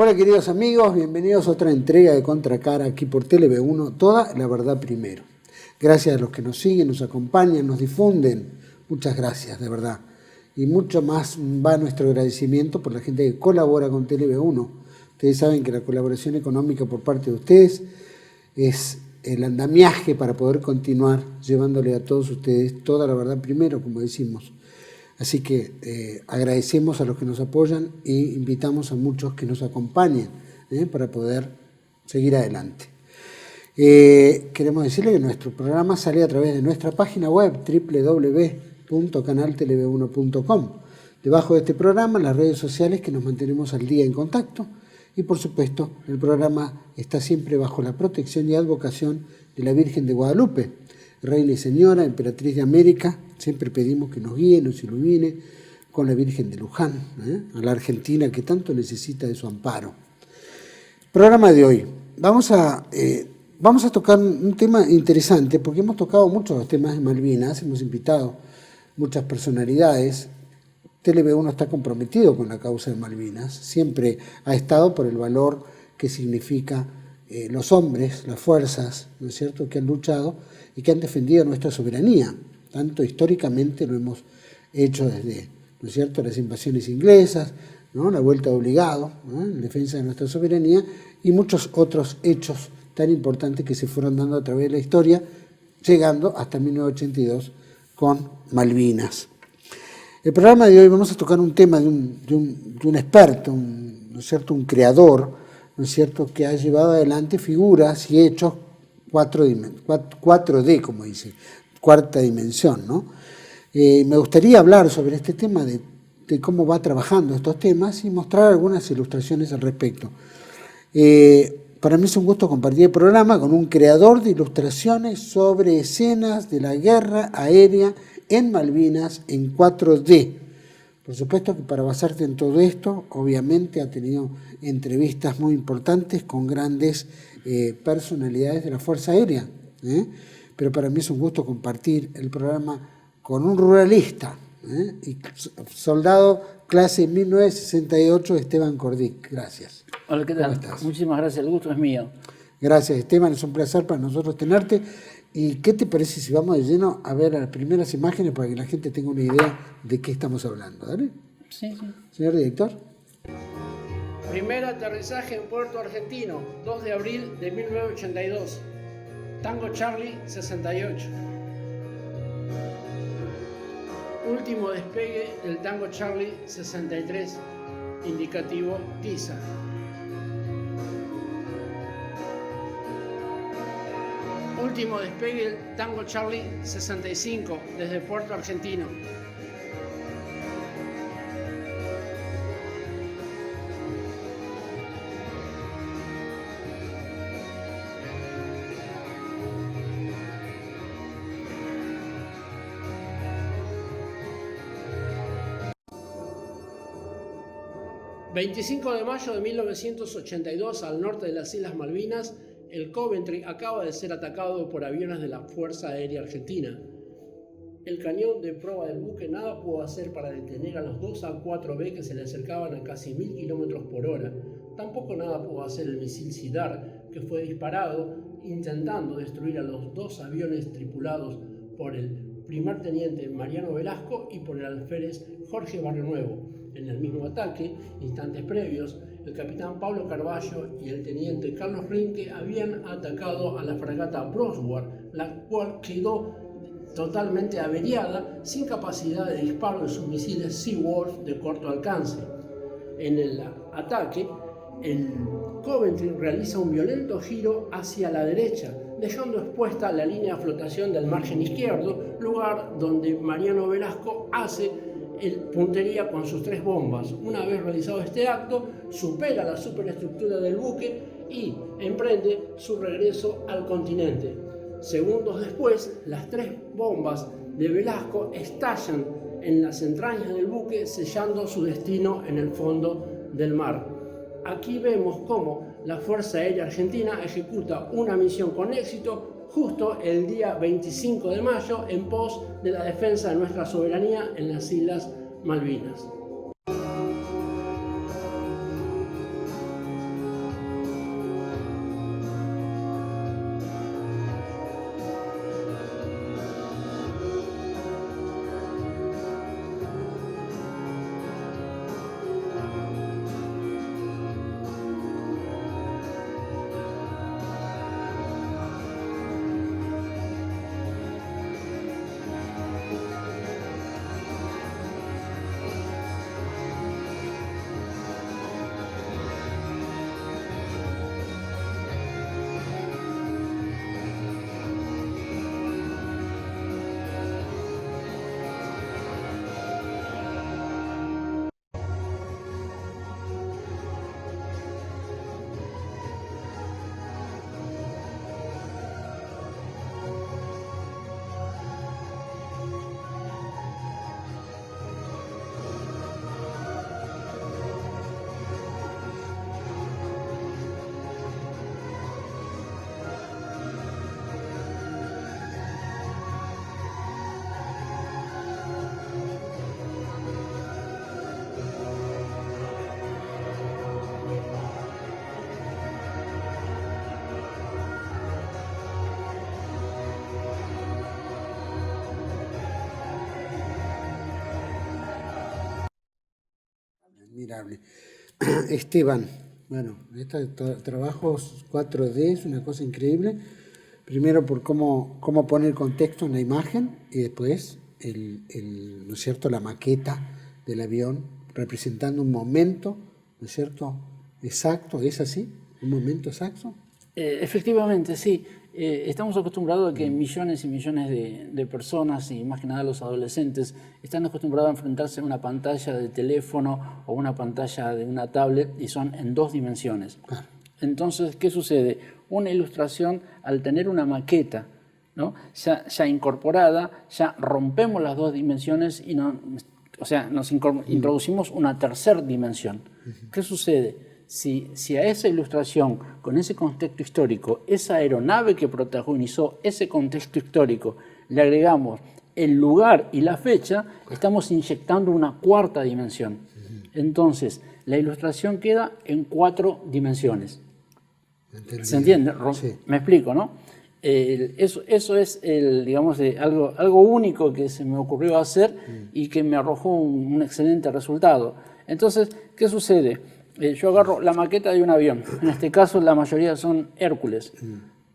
Hola queridos amigos, bienvenidos a otra entrega de Contracara aquí por TLV1, toda la verdad primero. Gracias a los que nos siguen, nos acompañan, nos difunden, muchas gracias de verdad. Y mucho más va nuestro agradecimiento por la gente que colabora con TLV1. Ustedes saben que la colaboración económica por parte de ustedes es el andamiaje para poder continuar llevándole a todos ustedes toda la verdad primero, como decimos. Así que agradecemos a los que nos apoyan e invitamos a muchos que nos acompañen para poder seguir adelante. Queremos decirle que nuestro programa sale a través de nuestra página web www.canaltelev1.com. Debajo de este programa, las redes sociales que nos mantenemos al día en contacto. Y por supuesto, el programa está siempre bajo la protección y advocación de la Virgen de Guadalupe, Reina y Señora, Emperatriz de América. Siempre pedimos que nos guíe, nos ilumine con la Virgen de Luján, a la Argentina que tanto necesita de su amparo. Programa de hoy. Vamos a tocar un tema interesante porque hemos tocado muchos los temas de Malvinas, hemos invitado muchas personalidades. TLV1 está comprometido con la causa de Malvinas, siempre ha estado por el valor que significa los hombres, las fuerzas, ¿no es cierto?, que han luchado y que han defendido nuestra soberanía. Tanto históricamente lo hemos hecho desde, ¿no es cierto?, las invasiones inglesas, ¿no?, la vuelta de obligado, ¿no?, en defensa de nuestra soberanía y muchos otros hechos tan importantes que se fueron dando a través de la historia, llegando hasta 1982 con Malvinas. El programa de hoy vamos a tocar un tema de un experto, ¿no es cierto?, un creador, ¿no es cierto?, que ha llevado adelante figuras y hechos 4D, como dice, cuarta dimensión, ¿no? Me gustaría hablar sobre este tema de cómo va trabajando estos temas y mostrar algunas ilustraciones al respecto. Para mí es un gusto compartir el programa con un creador de ilustraciones sobre escenas de la guerra aérea en Malvinas en 4D. Por supuesto que para basarte en todo esto, obviamente ha tenido entrevistas muy importantes con grandes personalidades de la Fuerza Aérea, pero para mí es un gusto compartir el programa con un ruralista, y soldado clase 1968, Esteban Cordic. Gracias. Hola, ¿qué tal? Muchísimas gracias, el gusto es mío. Gracias, Esteban, es un placer para nosotros tenerte. ¿Y qué te parece si vamos de lleno a ver las primeras imágenes para que la gente tenga una idea de qué estamos hablando? ¿Dale? Sí. Señor director. Primer aterrizaje en Puerto Argentino, 2 de abril de 1982. Tango Charlie 68. Último despegue del Tango Charlie 63, indicativo Tiza. Último despegue del Tango Charlie 65 desde Puerto Argentino. ...25 de mayo de 1982, al norte de las Islas Malvinas, el Coventry acaba de ser atacado por aviones de la Fuerza Aérea Argentina. El cañón de proa del buque nada pudo hacer para detener a los dos A4B que se le acercaban a casi 1000 km por hora. Tampoco nada pudo hacer el misil Sidar, que fue disparado intentando destruir a los dos aviones tripulados por el primer teniente Mariano Velasco y por el alférez Jorge Barrionuevo. En el mismo ataque, instantes previos, el capitán Pablo Carballo y el teniente Carlos Rinque habían atacado a la fragata Broward, la cual quedó totalmente averiada, sin capacidad de disparo de sus misiles Seawolf de corto alcance. En el ataque, el Coventry realiza un violento giro hacia la derecha, dejando expuesta la línea de flotación del margen izquierdo, lugar donde Mariano Velasco hace puntería con sus 3 bombas. Una vez realizado este acto, supera la superestructura del buque y emprende su regreso al continente. Segundos después, las 3 bombas de Velasco estallan en las entrañas del buque, sellando su destino en el fondo del mar. Aquí vemos cómo la Fuerza Aérea Argentina ejecuta una misión con éxito justo el día 25 de mayo en pos de la defensa de nuestra soberanía en las Islas Malvinas. Admirable. Esteban, bueno, estos trabajos 4D es una cosa increíble. Primero por cómo poner contexto en la imagen y después ¿no es cierto?, la maqueta del avión representando un momento, ¿no es cierto?, exacto. ¿Es así? ¿Un momento exacto? Efectivamente, sí. Estamos acostumbrados a que millones y millones de personas, y más que nada los adolescentes, están acostumbrados a enfrentarse a una pantalla de teléfono o una pantalla de una tablet y son en 2 dimensiones. Claro. Entonces, ¿qué sucede? Una ilustración, al tener una maqueta, ¿no?, ya incorporada, ya rompemos las 2 dimensiones y nos introducimos una tercera dimensión. ¿Qué sucede? Si a esa ilustración, con ese contexto histórico, esa aeronave que protagonizó ese contexto histórico, le agregamos el lugar y la fecha, estamos inyectando una 4ª dimensión. Entonces, la ilustración queda en 4 dimensiones. ¿Se entiende? Sí. Me explico, ¿no? Eso es digamos, algo único que se me ocurrió hacer y que me arrojó un excelente resultado. Entonces, ¿qué sucede? Yo agarro la maqueta de un avión, en este caso la mayoría son Hércules.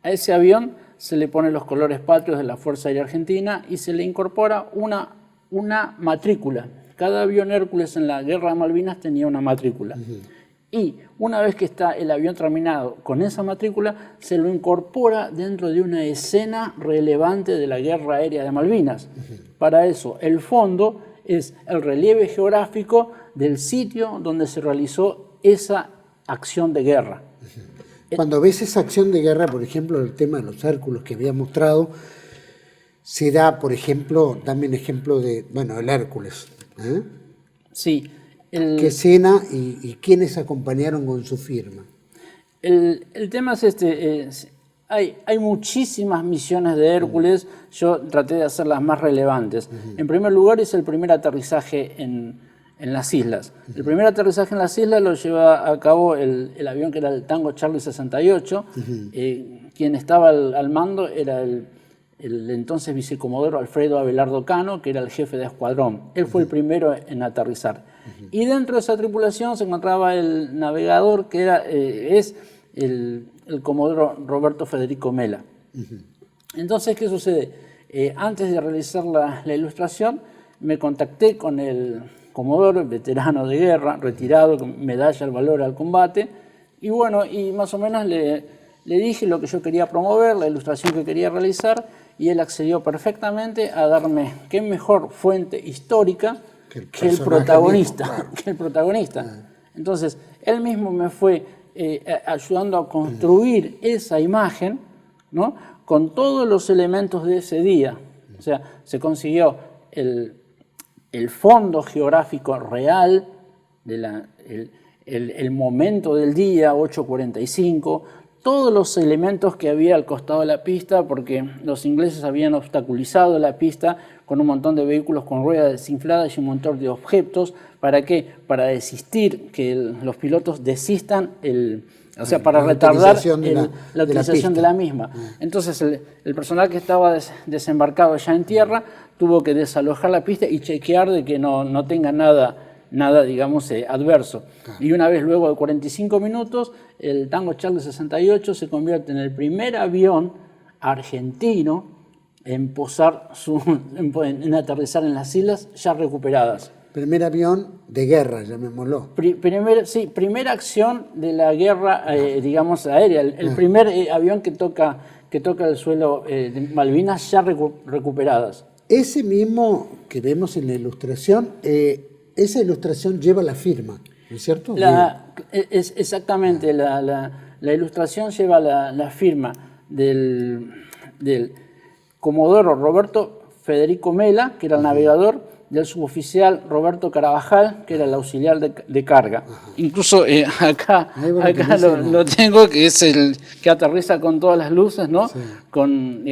A ese avión se le ponen los colores patrios de la Fuerza Aérea Argentina y se le incorpora una matrícula. Cada avión Hércules en la Guerra de Malvinas tenía una matrícula. Y una vez que está el avión terminado con esa matrícula, se lo incorpora dentro de una escena relevante de la Guerra Aérea de Malvinas. Para eso, el fondo es el relieve geográfico del sitio donde se realizó esa acción de guerra. Cuando ves esa acción de guerra, por ejemplo, el tema de los Hércules que había mostrado, se da, por ejemplo, dame un ejemplo de, bueno, el Hércules. Sí. ¿Qué escena y quiénes acompañaron con su firma? El tema es este. Hay muchísimas misiones de Hércules. Yo traté de hacer las más relevantes. En primer lugar, es el primer aterrizaje en las islas. El primer aterrizaje en las islas lo lleva a cabo el avión que era el Tango Charlie 68. Quien estaba al mando era el entonces vicecomodoro Alfredo Abelardo Cano, que era el jefe de escuadrón. Él fue el primero en aterrizar. Y dentro de esa tripulación se encontraba el navegador, que es el comodoro Roberto Federico Mela. Entonces, ¿qué sucede? Antes de realizar la ilustración, me contacté con el comodoro, veterano de guerra, retirado, con medalla al valor al combate, y bueno, y más o menos le dije lo que yo quería promover, la ilustración que quería realizar, y él accedió perfectamente a darme qué mejor fuente histórica que el protagonista. Mismo, claro. Que el protagonista. Entonces, él mismo me fue ayudando a construir esa imagen, ¿no?, con todos los elementos de ese día. O sea, se consiguió el fondo geográfico real, el momento del día, 8:45, todos los elementos que había al costado de la pista, porque los ingleses habían obstaculizado la pista con un montón de vehículos con ruedas desinfladas y un montón de objetos. ¿Para qué? Para desistir, que los pilotos desistan, para retardar la utilización de la misma. Entonces el personal que estaba desembarcado ya en tierra tuvo que desalojar la pista y chequear de que no tenga nada, digamos, adverso. Y una vez luego de 45 minutos, el Tango Charlie 68 se convierte en el primer avión argentino en en aterrizar en las islas ya recuperadas. Primer avión de guerra, llamémoslo. Primera acción de la guerra, digamos, aérea. El primer avión que toca el suelo de Malvinas ya recuperadas. Ese mismo que vemos en la ilustración, esa ilustración lleva la firma, ¿no es cierto? Exactamente, la ilustración lleva la firma del comodoro Roberto Federico Mela, que era el navegador, del suboficial Roberto Carabajal, que era el auxiliar de carga. Incluso acá lo tengo, que es el que aterriza con todas las luces, ¿no? Sí. Con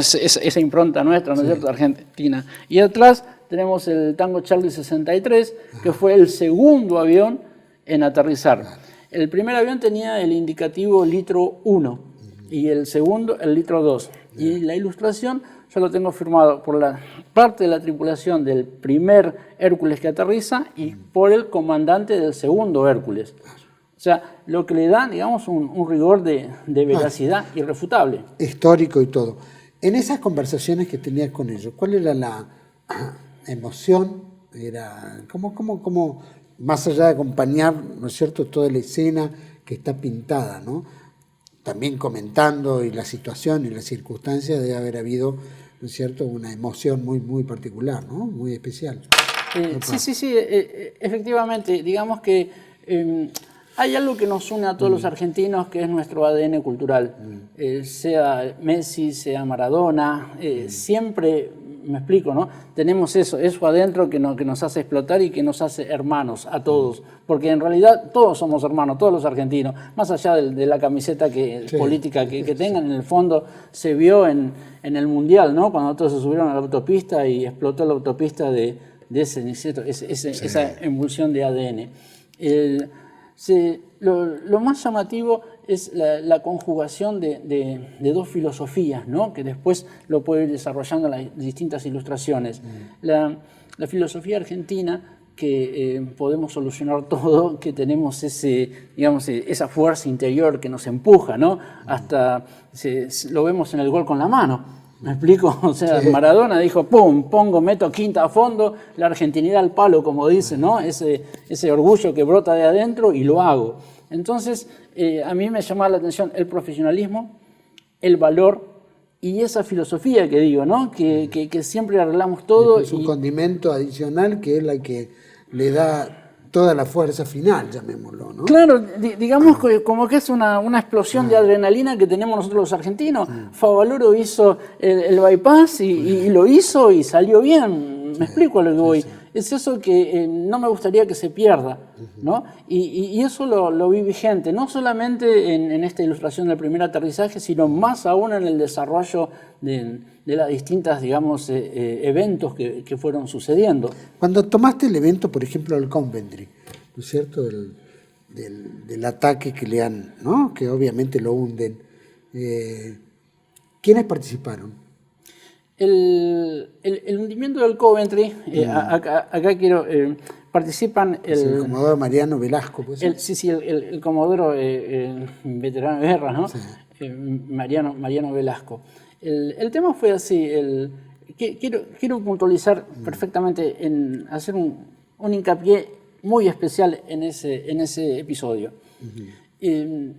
esa impronta nuestra, ¿no es cierto?, Argentina. Y atrás tenemos el Tango Charlie 63, que fue el segundo avión en aterrizar. El primer avión tenía el indicativo litro 1 y el segundo el litro 2. Y la ilustración yo lo tengo firmado por la parte de la tripulación del primer Hércules que aterriza y por el comandante del segundo Hércules. O sea, lo que le da, digamos, un rigor de veracidad irrefutable. Histórico y todo. En esas conversaciones que tenías con ellos, ¿cuál era la emoción? Era ¿cómo, más allá de acompañar, ¿no es cierto?, toda la escena que está pintada, ¿no? También comentando y la situación y las circunstancias debe haber habido, ¿no es cierto?, una emoción muy, muy particular, ¿no? Muy especial. Sí, efectivamente. Digamos que hay algo que nos une a todos los argentinos, que es nuestro ADN cultural. Sea Messi, sea Maradona, siempre, me explico, ¿no? Tenemos eso adentro que nos hace explotar y que nos hace hermanos a todos. Porque en realidad todos somos hermanos, todos los argentinos. Más allá de la camiseta política que tengan, en el fondo se vio en el Mundial, ¿no? Cuando todos se subieron a la autopista y explotó la autopista de esa emulsión de ADN. Lo más llamativo es la conjugación de dos filosofías, ¿no? Que después lo puedo ir desarrollando en las distintas ilustraciones. La filosofía argentina, que podemos solucionar todo, que tenemos esa fuerza interior que nos empuja, ¿no? Hasta lo vemos en el gol con la mano. ¿Me explico? O sea, Maradona dijo, pum, meto quinta a fondo, la argentinidad al palo, como dicen, ¿no? Ese orgullo que brota de adentro y lo hago. Entonces, a mí me llamaba la atención el profesionalismo, el valor y esa filosofía que digo, ¿no? Que siempre arreglamos todo. Es un condimento adicional que es la que le da toda la fuerza final, llamémoslo, ¿no? Claro, digamos como que es una explosión de adrenalina que tenemos nosotros los argentinos. Favaloro hizo el bypass y lo hizo y salió bien. Me explico a lo que voy. Es eso que no me gustaría que se pierda, ¿no? Y eso lo vi vigente, no solamente en esta ilustración del primer aterrizaje, sino más aún en el desarrollo de las distintas, digamos, eventos que fueron sucediendo. Cuando tomaste el evento, por ejemplo, del Coventry, ¿no es cierto?, del ataque que le han, ¿no?, que obviamente lo hunden, ¿quiénes participaron? El hundimiento del Coventry, acá quiero, participan el comodoro Mariano Velasco. Pues, el comodoro veterano de guerra, ¿no? Sí. Mariano Velasco. El tema fue así, quiero puntualizar perfectamente, en hacer un hincapié muy especial en ese episodio.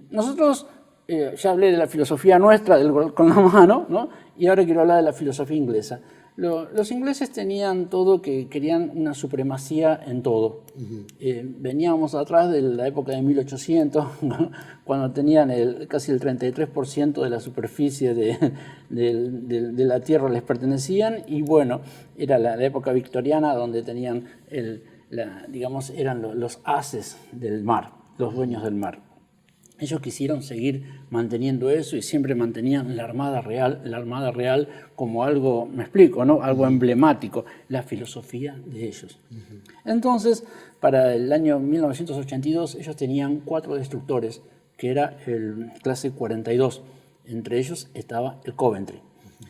Nosotros, ya hablé de la filosofía nuestra, con la mano, ¿no? Y ahora quiero hablar de la filosofía inglesa. Los ingleses tenían todo, que querían una supremacía en todo. Veníamos atrás de la época de 1800, ¿no?, cuando tenían casi el 33% de la superficie de la tierra les pertenecían, y bueno, era la época victoriana donde tenían, digamos, eran los ases del mar, los dueños del mar. Ellos quisieron seguir manteniendo eso y siempre mantenían la Armada Real como algo, me explico, ¿no?, algo emblemático, la filosofía de ellos. Entonces, para el año 1982, ellos tenían 4 destructores, que era el clase 42. Entre ellos estaba el Coventry.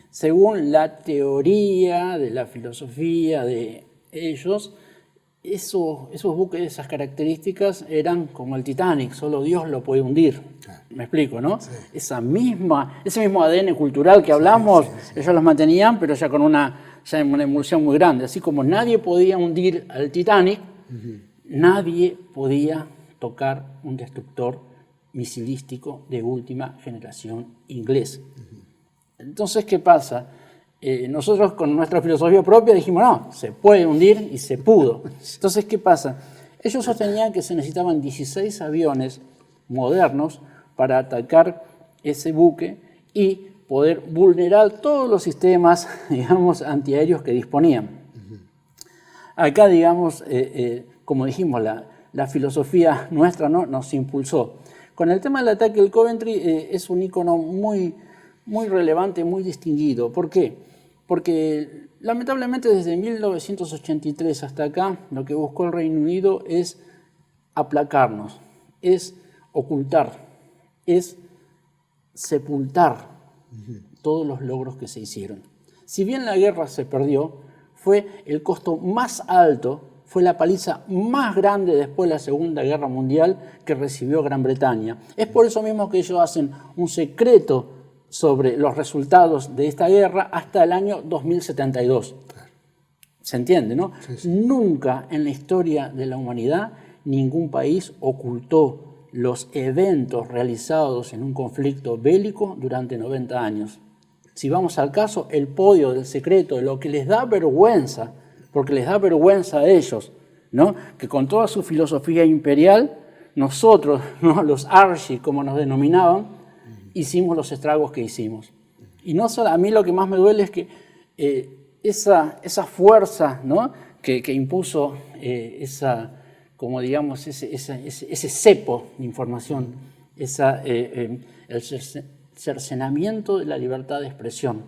Según la teoría de la filosofía de ellos, esos buques, esas características eran como el Titanic, solo Dios lo puede hundir. Me explico, ¿no? Sí. Ese mismo ADN cultural que hablamos, ellos los mantenían, pero ya con una emulsión muy grande. Así como nadie podía hundir al Titanic, nadie podía tocar un destructor misilístico de última generación inglés. Entonces, ¿qué pasa? Nosotros con nuestra filosofía propia dijimos, no, se puede hundir, y se pudo. Entonces, ¿qué pasa? Ellos sostenían que se necesitaban 16 aviones modernos para atacar ese buque y poder vulnerar todos los sistemas, digamos, antiaéreos que disponían. Acá, digamos, como dijimos, la filosofía nuestra, ¿no?, nos impulsó. Con el tema del ataque del Coventry, es un ícono muy, muy relevante, muy distinguido. ¿Por qué? Porque lamentablemente desde 1983 hasta acá lo que buscó el Reino Unido es aplacarnos, es ocultar, es sepultar todos los logros que se hicieron. Si bien la guerra se perdió, fue el costo más alto, fue la paliza más grande después de la Segunda Guerra Mundial que recibió Gran Bretaña. Es por eso mismo que ellos hacen un secreto sobre los resultados de esta guerra hasta el año 2072. ¿Se entiende, no? Sí, sí. Nunca en la historia de la humanidad ningún país ocultó los eventos realizados en un conflicto bélico durante 90 años. Si vamos al caso, el podio del secreto, de lo que les da vergüenza, porque les da vergüenza a ellos, ¿no? Que con toda su filosofía imperial, nosotros, ¿no? Los Archie, como nos denominaban, hicimos los estragos que hicimos. Y no solo, a mí lo que más me duele es que esa fuerza, ¿no? que impuso como digamos, ese cepo de información, el cercenamiento de la libertad de expresión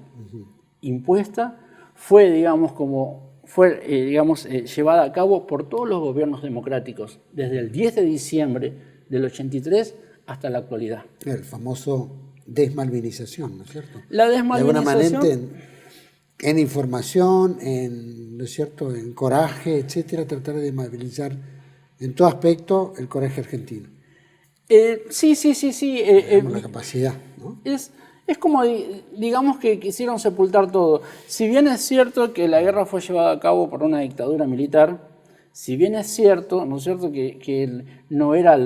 impuesta, fue, digamos, llevada a cabo por todos los gobiernos democráticos, desde el 10 de diciembre del 83 hasta la actualidad. El famoso desmalvinización, ¿no es cierto? La desmalvinización... De alguna manera en información, ¿no es cierto?, en coraje, etcétera, tratar de desmalvinizar en todo aspecto el coraje argentino. Sí. La capacidad, ¿no? Es como, digamos, que quisieron sepultar todo. Si bien es cierto que la guerra fue llevada a cabo por una dictadura militar, si bien es cierto, ¿no es cierto?, que no era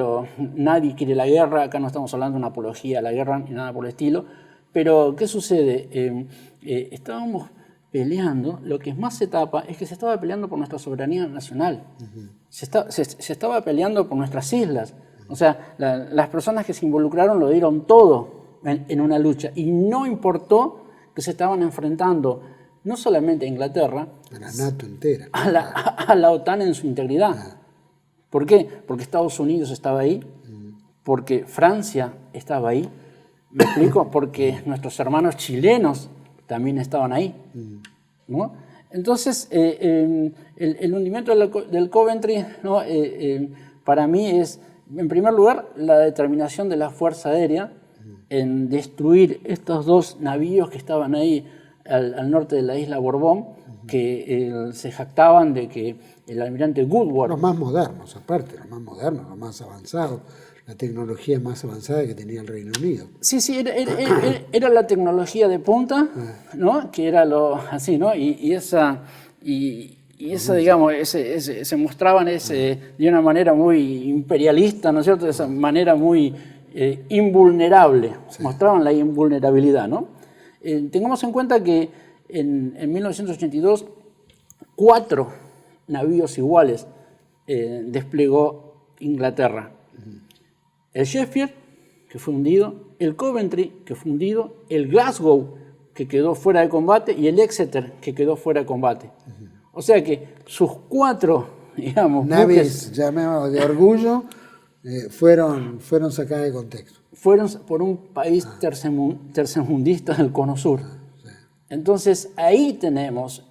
nadie quiere la guerra, acá no estamos hablando de una apología a la guerra ni nada por el estilo, pero ¿qué sucede? Estábamos peleando, lo que más se tapa es que se estaba peleando por nuestra soberanía nacional, se estaba peleando por nuestras islas. O sea, las personas que se involucraron lo dieron todo en una lucha y no importó que se estaban enfrentando no solamente a Inglaterra, a la NATO entera, a la OTAN en su integridad. ¿Por qué? Porque Estados Unidos estaba ahí, porque Francia estaba ahí, ¿me explico? Porque nuestros hermanos chilenos también estaban ahí, ¿no? Entonces, el hundimiento del Coventry, ¿no? Para mí es, en primer lugar, la determinación de la Fuerza Aérea en destruir estos dos navíos que estaban ahí al norte de la isla Borbón, que se jactaban de que el almirante Woodward... Los más modernos, aparte, los más modernos, los más avanzados, la tecnología más avanzada que tenía el Reino Unido. Sí, era la tecnología de punta, ¿no? Que era lo así, ¿no? Y esa, digamos, se mostraban de una manera muy imperialista, ¿no es cierto? De esa manera muy invulnerable, mostraban la invulnerabilidad, ¿no? Tengamos en cuenta que en 1982 4 navíos iguales desplegó Inglaterra. El Sheffield, que fue hundido, el Coventry, que fue hundido, el Glasgow, que quedó fuera de combate, y el Exeter, que quedó fuera de combate. O sea que sus 4, digamos, naves llamadas de orgullo fueron sacadas de contexto. Fueron por un país tercermundista del Cono Sur. Entonces ahí tenemos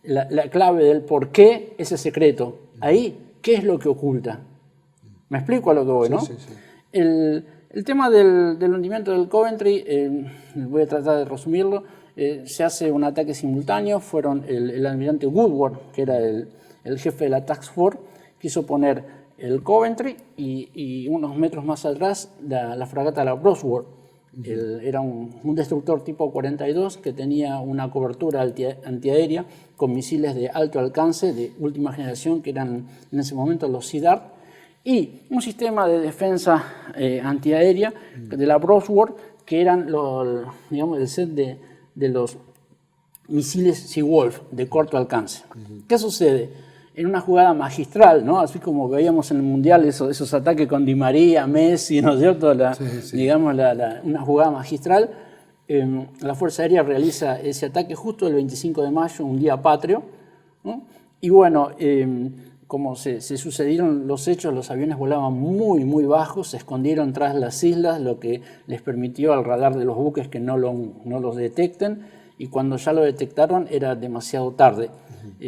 la clave del por qué ese secreto. Ahí, ¿qué es lo que oculta? ¿Me explico a lo que voy, no? Sí. El tema del hundimiento del Coventry, voy a tratar de resumirlo, se hace un ataque simultáneo, fueron el almirante Woodward, que era el jefe de la Task Force, quiso poner el Coventry y unos metros más atrás la fragata la Bosworth. Era un destructor tipo 42 que tenía una cobertura antiaérea con misiles de alto alcance de última generación, que eran en ese momento los Sea Dart, y un sistema de defensa antiaérea de la Bosworth, que eran digamos, el set de los misiles Seawolf de corto alcance. ¿Qué sucede? En una jugada magistral, ¿no? Así como veíamos en el Mundial esos ataques con Di María, Messi, ¿no es cierto? Digamos, una jugada magistral. La Fuerza Aérea realiza ese ataque justo el 25 de mayo, un día patrio, ¿no? Y bueno, como se sucedieron los hechos, los aviones volaban muy, muy bajos, se escondieron tras las islas, lo que les permitió al radar de los buques que no los detecten, y cuando ya lo detectaron era demasiado tarde.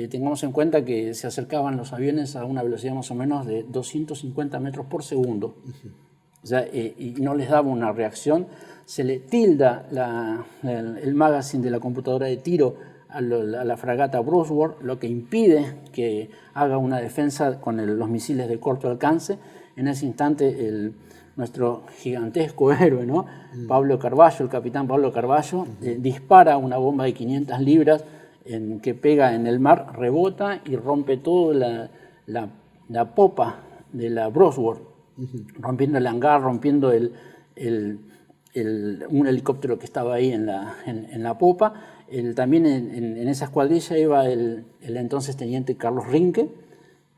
Tengamos en cuenta que se acercaban los aviones a una velocidad más o menos de 250 metros por segundo. o sea, y no les daba una reacción. Se le tilda el magazine de la computadora de tiro a la fragata Brownsworth, lo que impide que haga una defensa con los misiles de corto alcance. En ese instante nuestro gigantesco héroe, ¿no? Pablo Carballo, el capitán Pablo Carballo, dispara una bomba de 500 libras que pega en el mar, rebota y rompe toda la popa de la Brownsworth, rompiendo el hangar, rompiendo un helicóptero que estaba ahí en la popa. También en esa escuadrilla iba el entonces teniente Carlos Rinke,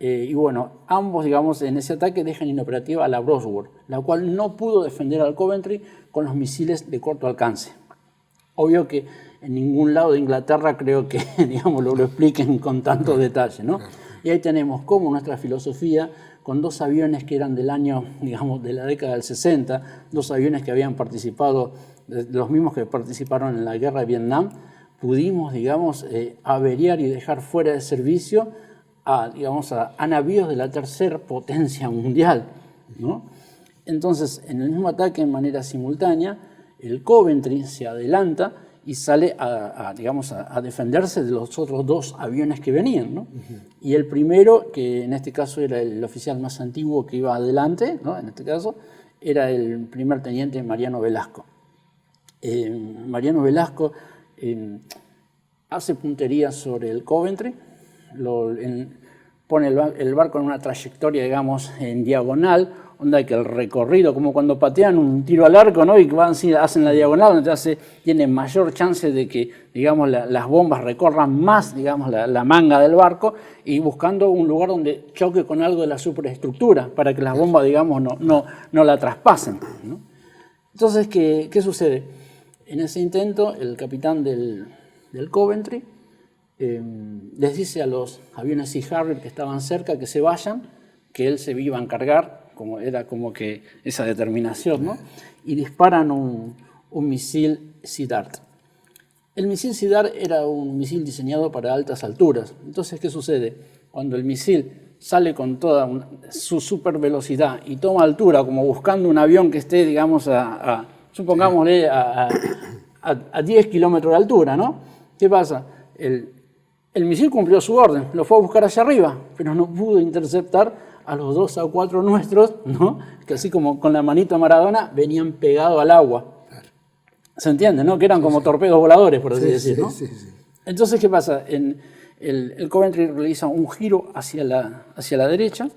y bueno, ambos, digamos, en ese ataque dejan inoperativa a la Brownsworth, la cual no pudo defender al Coventry con los misiles de corto alcance. Obvio que en ningún lado de Inglaterra creo que, digamos, lo expliquen con tanto detalle, ¿no? Y ahí tenemos cómo nuestra filosofía, con dos aviones que eran del año, digamos, de la década del 60, dos aviones que habían participado, los mismos que participaron en la guerra de Vietnam, pudimos, digamos, averiar y dejar fuera de servicio a navíos de la tercera potencia mundial, ¿no? Entonces, en el mismo ataque, en manera simultánea, el Coventry se adelanta y sale a defenderse de los otros dos aviones que venían, ¿no? Y el primero, que en este caso era el oficial más antiguo que iba adelante, ¿no? En este caso, era el primer teniente Mariano Velasco. Mariano Velasco hace puntería sobre el Coventry, pone el barco en una trayectoria, digamos, en diagonal, onda que el recorrido, como cuando patean un tiro al arco, ¿no? Y hacen la diagonal, entonces tiene mayor chance de que, digamos, las bombas recorran más, digamos, la manga del barco, y buscando un lugar donde choque con algo de la superestructura para que las bombas, digamos, no la traspasen, ¿no? Entonces, ¿qué sucede? En ese intento, el capitán del Coventry les dice a los aviones Sea Harrier que estaban cerca que se vayan, que él se iba a encargar, era como que esa determinación, ¿no? Y disparan un misil Sea Dart. El misil Sea Dart era un misil diseñado para altas alturas. Entonces, ¿qué sucede? Cuando el misil sale con toda su super velocidad y toma altura, como buscando un avión que esté, digamos, supongámosle, a 10 kilómetros de altura, ¿no? ¿Qué pasa? El misil cumplió su orden, lo fue a buscar hacia arriba, pero no pudo interceptar a los 2 a 4 nuestros, ¿no? Que así como con la manito de Maradona venían pegados al agua. Claro. ¿Se entiende, no? Que eran como torpedos voladores, por así decir, ¿no? Sí. Entonces, ¿qué pasa? El Coventry realiza un giro hacia la derecha,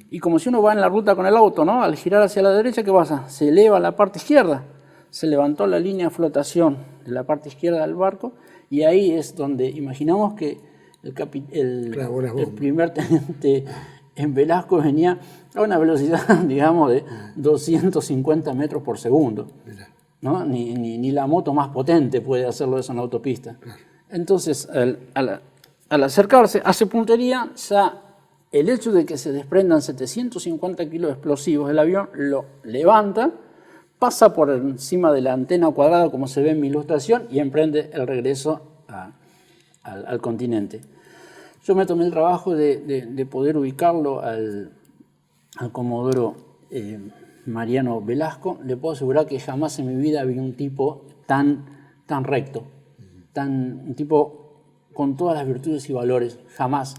y como si uno va en la ruta con el auto, ¿no? Al girar hacia la derecha, ¿qué pasa? Se eleva la parte izquierda, se levantó la línea de flotación de la parte izquierda del barco, y ahí es donde imaginamos que el primer teniente en Velasco venía a una velocidad, digamos, de 250 metros por segundo, ¿no? Ni la moto más potente puede hacerlo eso en la autopista. Entonces, al acercarse, hace puntería, ya el hecho de que se desprendan 750 kilos de explosivos del avión lo levanta, pasa por encima de la antena cuadrada, como se ve en mi ilustración, y emprende el regreso al continente. Yo me tomé el trabajo de poder ubicarlo al comodoro Mariano Velasco. Le puedo asegurar que jamás en mi vida vi un tipo tan recto, un tipo con todas las virtudes y valores, jamás.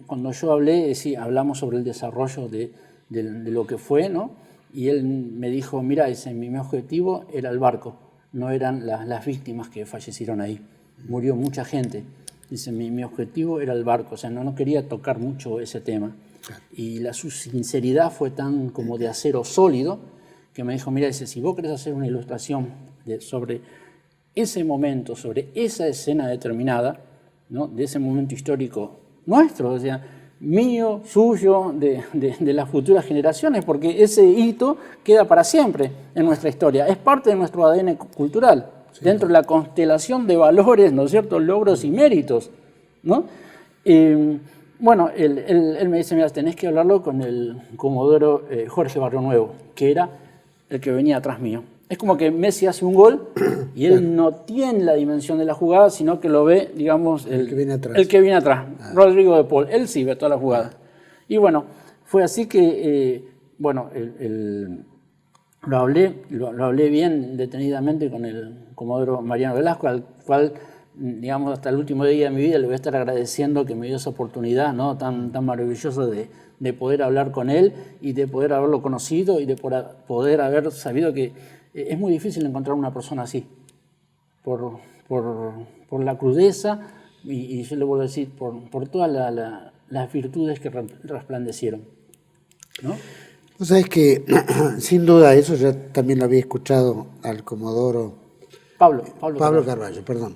Cuando yo hablé, sí, hablamos sobre el desarrollo de lo que fue, ¿no? Y él me dijo, mira, mi objetivo era el barco, no eran las víctimas que fallecieron ahí. Murió mucha gente. Dice, mi objetivo era el barco, o sea, no quería tocar mucho ese tema. Y su sinceridad fue tan como de acero sólido, que me dijo, mira, dice, si vos querés hacer una ilustración sobre ese momento, sobre esa escena determinada, ¿no? De ese momento histórico nuestro, o sea, mío, suyo, de las futuras generaciones, porque ese hito queda para siempre en nuestra historia, es parte de nuestro ADN cultural. Sí. Dentro de la constelación de valores, ¿no es cierto?, logros y méritos, ¿no? Bueno, él me dice, mira, tenés que hablarlo con el comodoro Jorge Barrio Nuevo, que era el que venía atrás mío. Es como que Messi hace un gol y él no tiene la dimensión de la jugada, sino que lo ve, digamos, el que viene atrás. Rodrigo de Paul, él sí ve toda la jugada. Y bueno, fue así que, bueno, lo hablé bien detenidamente con el comodoro Mariano Velasco, al cual, digamos, hasta el último día de mi vida le voy a estar agradeciendo que me dio esa oportunidad, ¿no? tan maravillosa de poder hablar con él y de poder haberlo conocido y de poder haber sabido que es muy difícil encontrar una persona así, por la crudeza y yo le vuelvo a decir, por todas las virtudes que resplandecieron, ¿no? Vos sabés que, sin duda, eso ya también lo había escuchado al comodoro Pablo Carballo, perdón.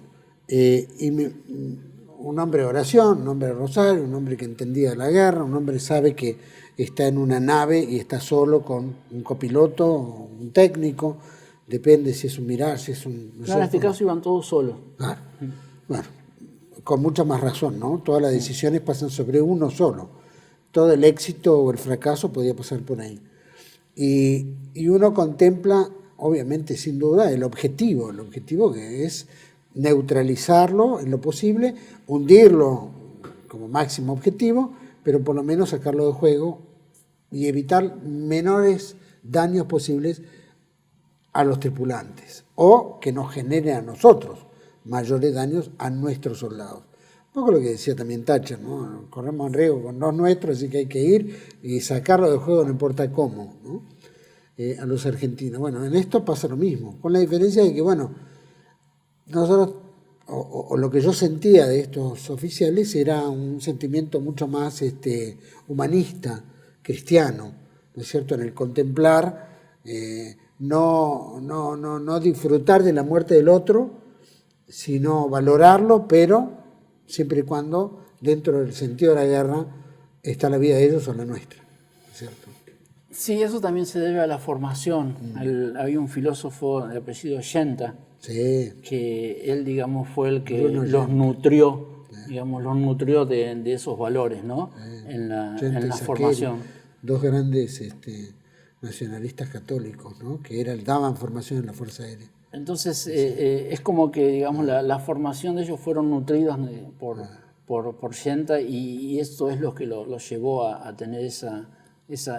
Un hombre de oración, un hombre de rosario, un hombre que entendía la guerra, un hombre que sabe que está en una nave y está solo con un copiloto, un técnico, depende si es un Mirage, si es un... Claro, en este caso iban todos solos. Claro. Bueno, con mucha más razón, ¿no? Todas las decisiones pasan sobre uno solo. Todo el éxito o el fracaso podía pasar por ahí. Y uno contempla, obviamente, sin duda, el objetivo que es neutralizarlo en lo posible, hundirlo como máximo objetivo, pero por lo menos sacarlo de juego y evitar menores daños posibles a los tripulantes, o que nos genere a nosotros mayores daños a nuestros soldados. Un poco lo que decía también Thatcher, ¿no? Corremos en riesgo con los nuestros, así que hay que ir y sacarlo del juego no importa cómo, ¿no? A los argentinos. Bueno, en esto pasa lo mismo, con la diferencia de que, bueno, nosotros, o lo que yo sentía de estos oficiales era un sentimiento mucho más humanista, cristiano, ¿no es cierto?, en el contemplar, no disfrutar de la muerte del otro, sino valorarlo, pero siempre y cuando dentro del sentido de la guerra está la vida de ellos o la nuestra, ¿no es cierto? Sí, eso también se debe a la formación. Había un filósofo de apellido Yenta, sí, que él, digamos, fue el que los nutrió, de esos valores, ¿no? En la formación. Dos grandes nacionalistas católicos, ¿no? Que daban formación en la Fuerza Aérea. Entonces, es como que, digamos, la formación de ellos fueron nutridos por Yenta y esto es lo que los llevó a tener esa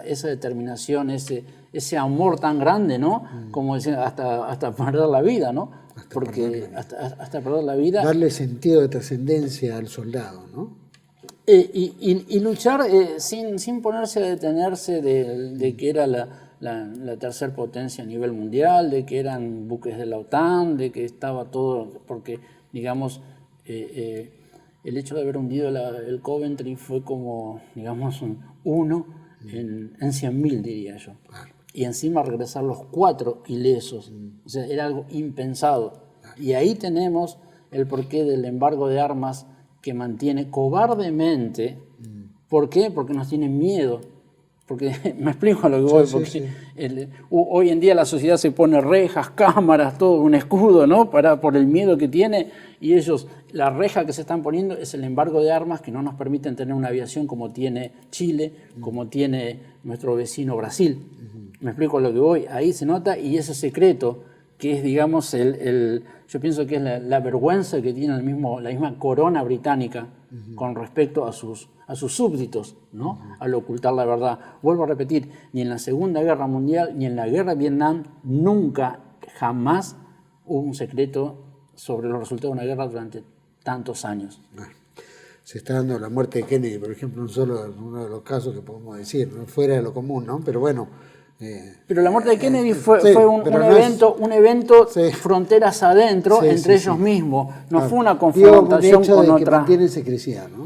determinación, ese amor tan grande, ¿no? Como decían, hasta perder la vida, ¿no? Hasta perder la vida. Darle sentido de trascendencia al soldado, ¿no? Y luchar sin ponerse a detenerse de que era la tercera potencia a nivel mundial, de que eran buques de la OTAN, de que estaba todo, porque, digamos, el hecho de haber hundido el Coventry fue como, digamos, uno en 100.000, diría yo. Y encima regresar los 4 ilesos. O sea, era algo impensado. Y ahí tenemos el porqué del embargo de armas que mantiene cobardemente. ¿Por qué? Porque nos tienen miedo. Porque me explico a lo que voy. Sí. Hoy en día la sociedad se pone rejas, cámaras, todo un escudo, ¿no? Por el miedo que tiene. Y ellos, la reja que se están poniendo es el embargo de armas que no nos permiten tener una aviación como tiene Chile, como tiene nuestro vecino Brasil. Me explico a lo que voy. Ahí se nota, y ese secreto que es, digamos, yo pienso que es la vergüenza que tiene la misma corona británica con respecto a sus súbditos, ¿no? Al ocultar la verdad. Vuelvo a repetir, ni en la Segunda Guerra Mundial ni en la Guerra de Vietnam nunca, jamás hubo un secreto sobre los resultados de una guerra durante tantos años. Se está dando la muerte de Kennedy, por ejemplo, uno de los casos que podemos decir, ¿no? Fuera de lo común, ¿no? Pero bueno. Pero la muerte de Kennedy fue un evento fronteras adentro entre ellos mismos. No fue una confrontación con otra. Que mantienen secrecía, ¿no?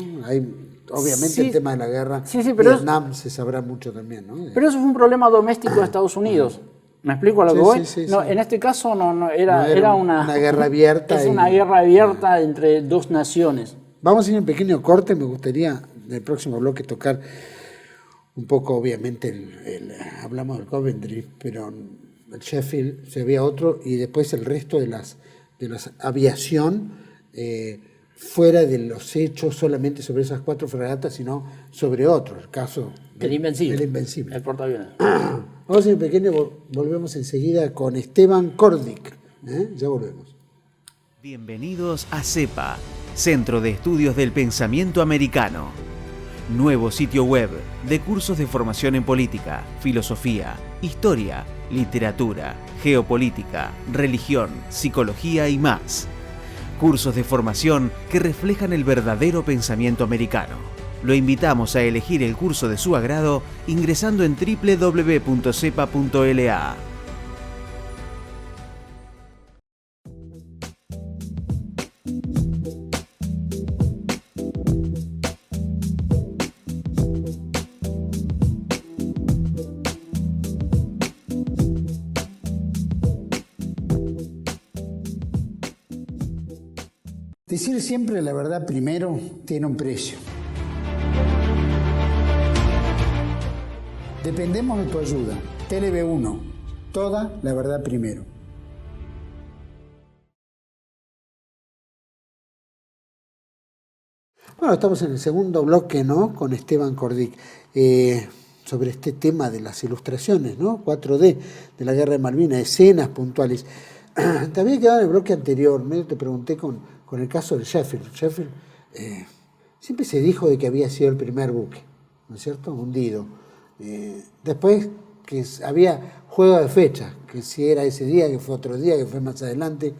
Obviamente el tema de la guerra Vietnam se sabrá mucho también, ¿no? Pero eso fue un problema doméstico de Estados Unidos. ¿Me explico a lo que voy? No, en este caso era una guerra abierta. Es una guerra abierta entre dos naciones. Vamos a ir a un pequeño corte. Me gustaría en el próximo bloque tocar un poco, obviamente, hablamos del Coventry, pero el Sheffield se veía otro, y después el resto de las aviación fuera de los hechos solamente sobre esas 4 fragatas, sino sobre otros. El caso del Invencible. El portaaviones. Vamos a ir pequeño, volvemos enseguida con Esteban Kordic. Ya volvemos. Bienvenidos a CEPA, Centro de Estudios del Pensamiento Americano. Nuevo sitio web de cursos de formación en política, filosofía, historia, literatura, geopolítica, religión, psicología y más. Cursos de formación que reflejan el verdadero pensamiento americano. Lo invitamos a elegir el curso de su agrado ingresando en www.cepa.la. Decir siempre la verdad primero tiene un precio. Dependemos de tu ayuda. TLB1, toda la verdad primero. Bueno, estamos en el segundo bloque, ¿no? Con Esteban Cordic, sobre este tema de las ilustraciones, ¿no? 4D de la Guerra de Malvinas, escenas puntuales. Te había quedado en el bloque anterior, medio te pregunté con el caso del Sheffield. Sheffield siempre se dijo de que había sido el primer buque, ¿no es cierto?, hundido. Después que había juego de fecha, que si era ese día, que fue otro día, que fue más adelante.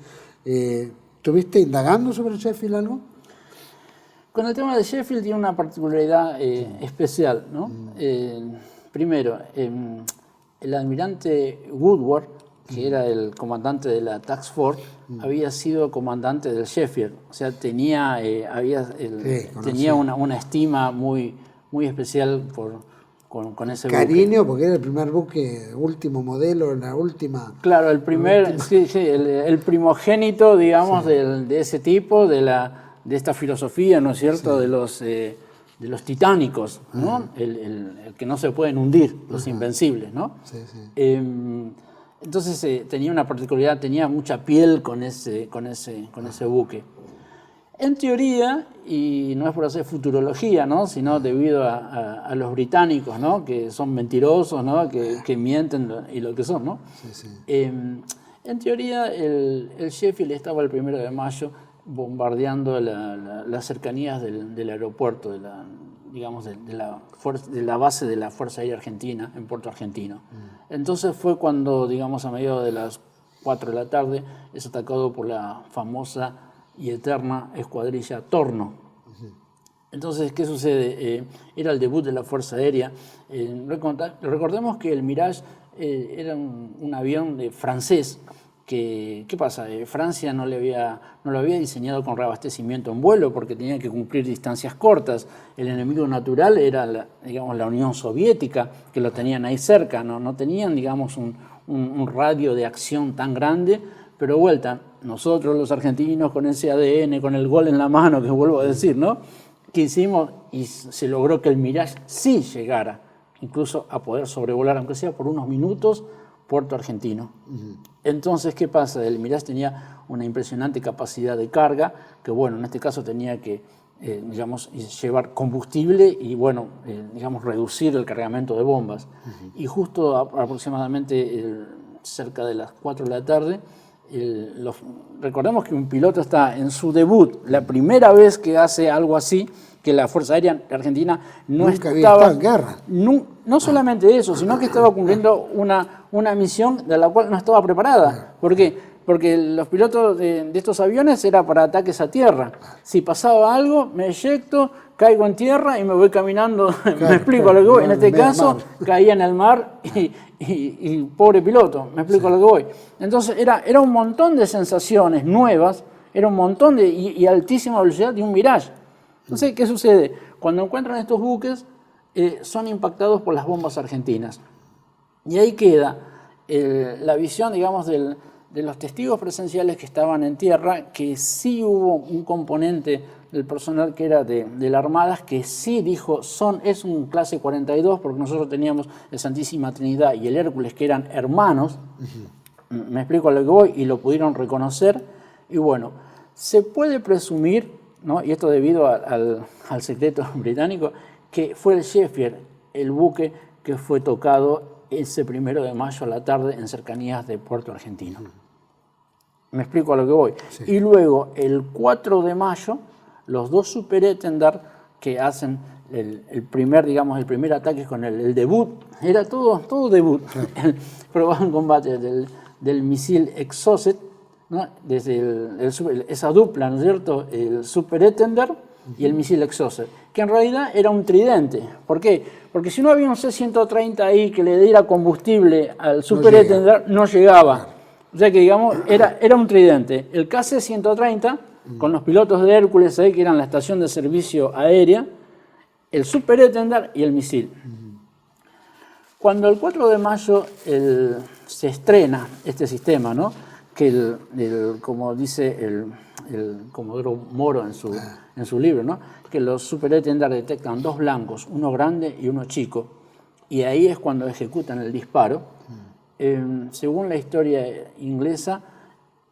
¿Estuviste indagando sobre el Sheffield algo? Con el tema de Sheffield tiene una particularidad especial, ¿no? Primero, el almirante Woodward, que era el comandante de la Task Force, había sido comandante del Sheffield. O sea, tenía una estima muy, muy especial con ese cariño, buque. porque era el primer buque, último modelo, la última... Claro, el primogénito, digamos, de ese tipo, de esta filosofía, ¿no es cierto?, de los titánicos, ¿no? El que no se pueden hundir, los invencibles, ¿no? Sí, sí. Entonces tenía una particularidad, tenía mucha piel con ese buque. En teoría, y no es por hacer futurología, ¿no?, sino debido a los británicos, ¿no?, que son mentirosos, ¿no?, que mienten y lo que son, ¿no? Sí, sí. En teoría, el Sheffield estaba el 1 de mayo bombardeando las cercanías del aeropuerto, de la base de la Fuerza Aérea Argentina en Puerto Argentino. Entonces fue cuando, digamos, a mediados de las 4 de la tarde, es atacado por la famosa y eterna escuadrilla Torno. Entonces, ¿qué sucede? Era el debut de la Fuerza Aérea. Recordemos que el Mirage era un avión francés. ¿Qué pasa? Francia no lo había diseñado con reabastecimiento en vuelo porque tenía que cumplir distancias cortas. El enemigo natural era la Unión Soviética, que lo tenían ahí cerca. No tenían, digamos, un radio de acción tan grande, pero nosotros los argentinos con ese ADN, con el gol en la mano, que vuelvo a decir, ¿no?, que hicimos y se logró que el Mirage sí llegara, incluso a poder sobrevolar, aunque sea por unos minutos, Puerto Argentino. Entonces, ¿qué pasa? El Mirage tenía una impresionante capacidad de carga, que en este caso tenía que, llevar combustible y, reducir el cargamento de bombas. Y justo aproximadamente cerca de las 4 de la tarde, recordemos que un piloto está en su debut, la primera vez que hace algo así, que la Fuerza Aérea Argentina nunca había estado en guerra. No solamente eso, sino que estaba cumpliendo una misión de la cual no estaba preparada. ¿Por qué? Porque los pilotos de estos aviones era para ataques a tierra. Si pasaba algo, me eyecto, caigo en tierra y me voy caminando. Claro, me explico lo que voy. En este caso, caía en el mar y pobre piloto. Me explico lo que voy. Entonces, era un montón de sensaciones nuevas, era un montón y altísima velocidad de un Mirage. Entonces, ¿qué sucede? Cuando encuentran estos buques, son impactados por las bombas argentinas. Y ahí queda la visión, digamos, de los testigos presenciales que estaban en tierra, que sí hubo un componente del personal que era de la Armada, que sí dijo, es un clase 42, porque nosotros teníamos el Santísima Trinidad y el Hércules, que eran hermanos. Me explico a lo que voy, y lo pudieron reconocer. Y se puede presumir, ¿no?, y esto debido al secreto británico, que fue el Sheffield el buque que fue tocado ese 1 de mayo a la tarde en cercanías de Puerto Argentino. Me explico a lo que voy. Sí. Y luego, el 4 de mayo, los dos superétendard que hacen el primer ataque con el debut, era todo debut. Claro. El probado en combate del misil Exocet, ¿no? Desde esa dupla, ¿no es cierto? El Super Étender y el misil Exocet, que en realidad era un tridente. ¿Por qué? Porque si no había un C-130 ahí que le diera combustible al Super Étender, no llegaba. Claro. O sea que, digamos, era un tridente. El KC-130, con los pilotos de Hércules ahí, que eran la estación de servicio aérea, el Super Étender y el misil. Cuando el 4 de mayo se estrena este sistema, ¿no? Que como dice el comodoro Moro en su libro, ¿no? Que los Super Étender detectan dos blancos, uno grande y uno chico, y ahí es cuando ejecutan el disparo. Según la historia inglesa,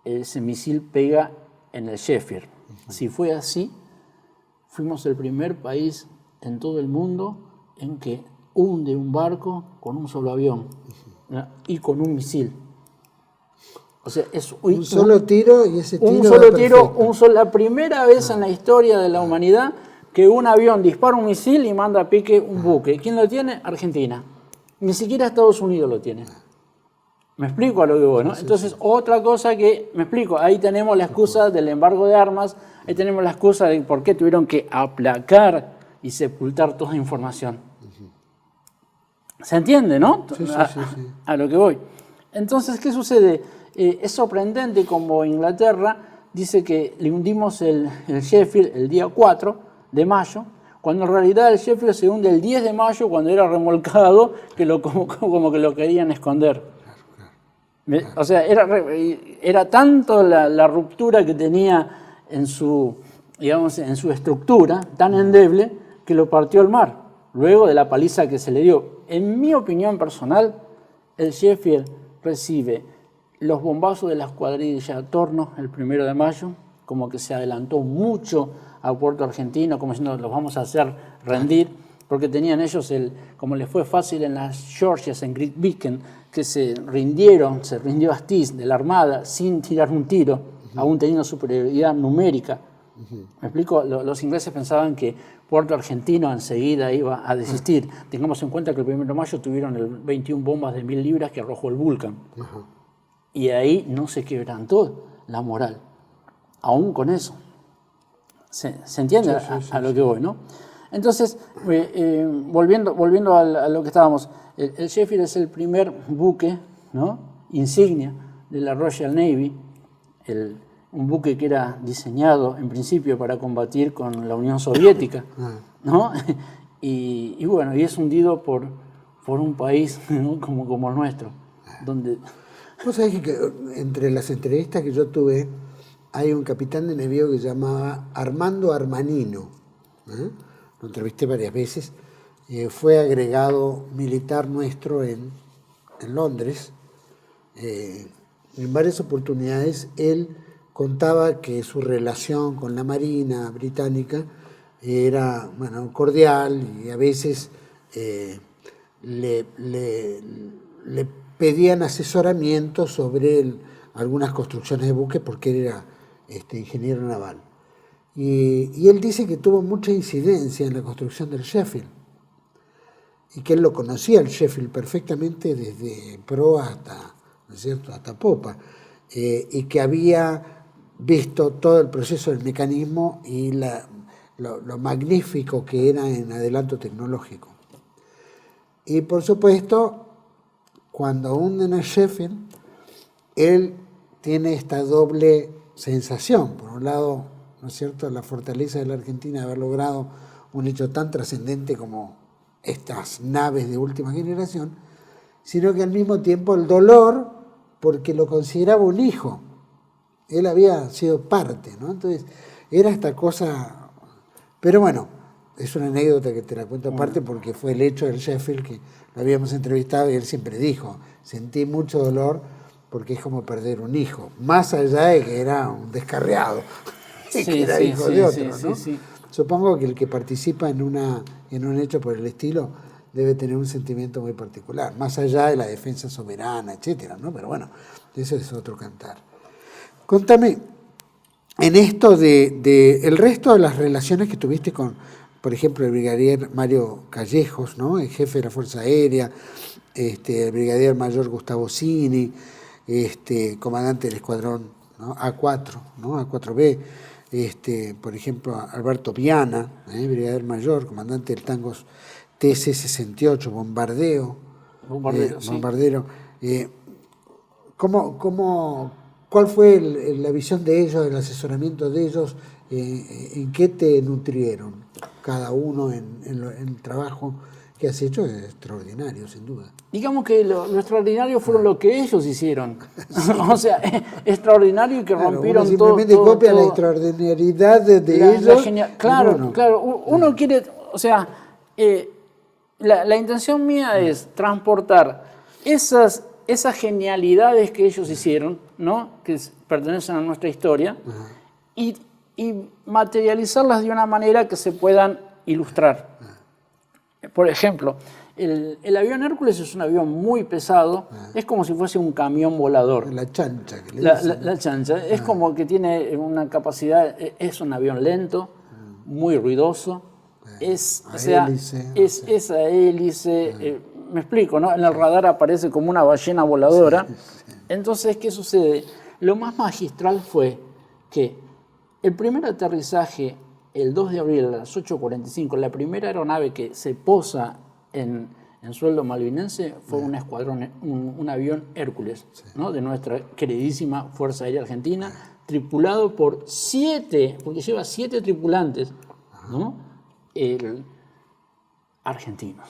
ese misil pega en el Sheffield. Si fue así, fuimos el primer país en todo el mundo en que hunde un barco con un solo avión, ¿no? Y con un misil. O sea, es un solo tiro y ese tiro un solo tiro, la primera vez en la historia de la humanidad que un avión dispara un misil y manda a pique un buque. ¿Quién lo tiene? Argentina. Ni siquiera Estados Unidos lo tiene. ¿Me explico a lo que voy, no? Entonces, otra cosa que, me explico, ahí tenemos la excusa del embargo de armas, ahí tenemos la excusa de por qué tuvieron que aplacar y sepultar toda información. ¿Se entiende, no? Sí. A lo que voy. Entonces, ¿qué sucede? Es sorprendente como Inglaterra dice que le hundimos el Sheffield el día 4 de mayo, cuando en realidad el Sheffield se hunde el 10 de mayo cuando era remolcado, que como que lo querían esconder. O sea, era tanto la ruptura que tenía en su estructura, tan endeble, que lo partió al mar, luego de la paliza que se le dio. En mi opinión personal, el Sheffield recibe los bombazos de la escuadrilla Torno el 1 de mayo, como que se adelantó mucho a Puerto Argentino, como diciendo, los vamos a hacer rendir, porque tenían ellos, como les fue fácil en las Georgias, en Great Beacon, que se rindió Astiz de la Armada sin tirar un tiro, aún teniendo superioridad numérica. ¿Me explico? Los ingleses pensaban que Puerto Argentino enseguida iba a desistir. Tengamos en cuenta que el 1 de mayo tuvieron 21 bombas de 1000 libras que arrojó el Vulcan. Y ahí no se quebrantó la moral, aún con eso. ¿Se entiende a lo que voy, no? Entonces, volviendo a lo que estábamos, el Sheffield es el primer buque, ¿no? Insignia de la Royal Navy, un buque que era diseñado en principio para combatir con la Unión Soviética, ¿no? Y bueno, y es hundido por un país, ¿no? como el nuestro, donde... Vos sabés que entre las entrevistas que yo tuve hay un capitán de navío que se llamaba Armando Armanino, lo entrevisté varias veces, fue agregado militar nuestro en Londres. En varias oportunidades él contaba que su relación con la Marina británica era cordial y a veces le pedían asesoramiento sobre algunas construcciones de buques porque él era ingeniero naval. Y él dice que tuvo mucha incidencia en la construcción del Sheffield y que él lo conocía el Sheffield perfectamente desde proa hasta, ¿no es cierto?, hasta popa, y que había visto todo el proceso del mecanismo y lo magnífico que era en adelanto tecnológico. Y por supuesto, cuando hunden a Sheffield, él tiene esta doble sensación. Por un lado, ¿no es cierto?, la fortaleza de la Argentina de haber logrado un hecho tan trascendente como estas naves de última generación, sino que al mismo tiempo el dolor porque lo consideraba un hijo. Él había sido parte, ¿no? Entonces, era esta cosa... Pero bueno, es una anécdota que te la cuento aparte porque fue el hecho del Sheffield que lo habíamos entrevistado y él siempre dijo, sentí mucho dolor porque es como perder un hijo, más allá de que era un descarriado, que era hijo de otro, ¿no? Sí. Supongo que el que participa en un hecho por el estilo debe tener un sentimiento muy particular, más allá de la defensa soberana, etcétera, ¿no? Pero bueno, eso es otro cantar. Contame, en esto de el resto de las relaciones que tuviste con por ejemplo, el brigadier Mario Callejos, ¿no? El jefe de la Fuerza Aérea, el brigadier mayor Gustavo Cini, comandante del escuadrón, ¿no? A4, ¿no? A4B, por ejemplo, Alberto Viana, brigadier mayor, comandante del Tangos TC-68, bombardero. ¿Cuál fue la visión de ellos, el asesoramiento de ellos? ¿En qué te nutrieron cada uno en el trabajo que has hecho? Es extraordinario, sin duda. Digamos que lo extraordinario fueron lo que ellos hicieron. O sea, extraordinario y que rompieron uno simplemente todo. copia la extraordinariedad de ellos. Claro, uno quiere, o sea, la intención mía es transportar esas genialidades que ellos hicieron, ¿no? Que pertenecen a nuestra historia, y materializarlas de una manera que se puedan ilustrar. Por ejemplo, el avión Hércules es un avión muy pesado, es como si fuese un camión volador. La chancha. Que le la chancha, es como que tiene una capacidad, es un avión lento, muy ruidoso, esa hélice, me explico, ¿no? En el radar aparece como una ballena voladora. Entonces, ¿qué sucede? Lo más magistral fue que el primer aterrizaje, el 2 de abril a las 8:45, la primera aeronave que se posa en suelo malvinense fue un escuadrón, un avión Hércules, ¿no? De nuestra queridísima Fuerza Aérea Argentina, tripulado por 7, porque lleva 7 tripulantes, ¿no? Argentinos.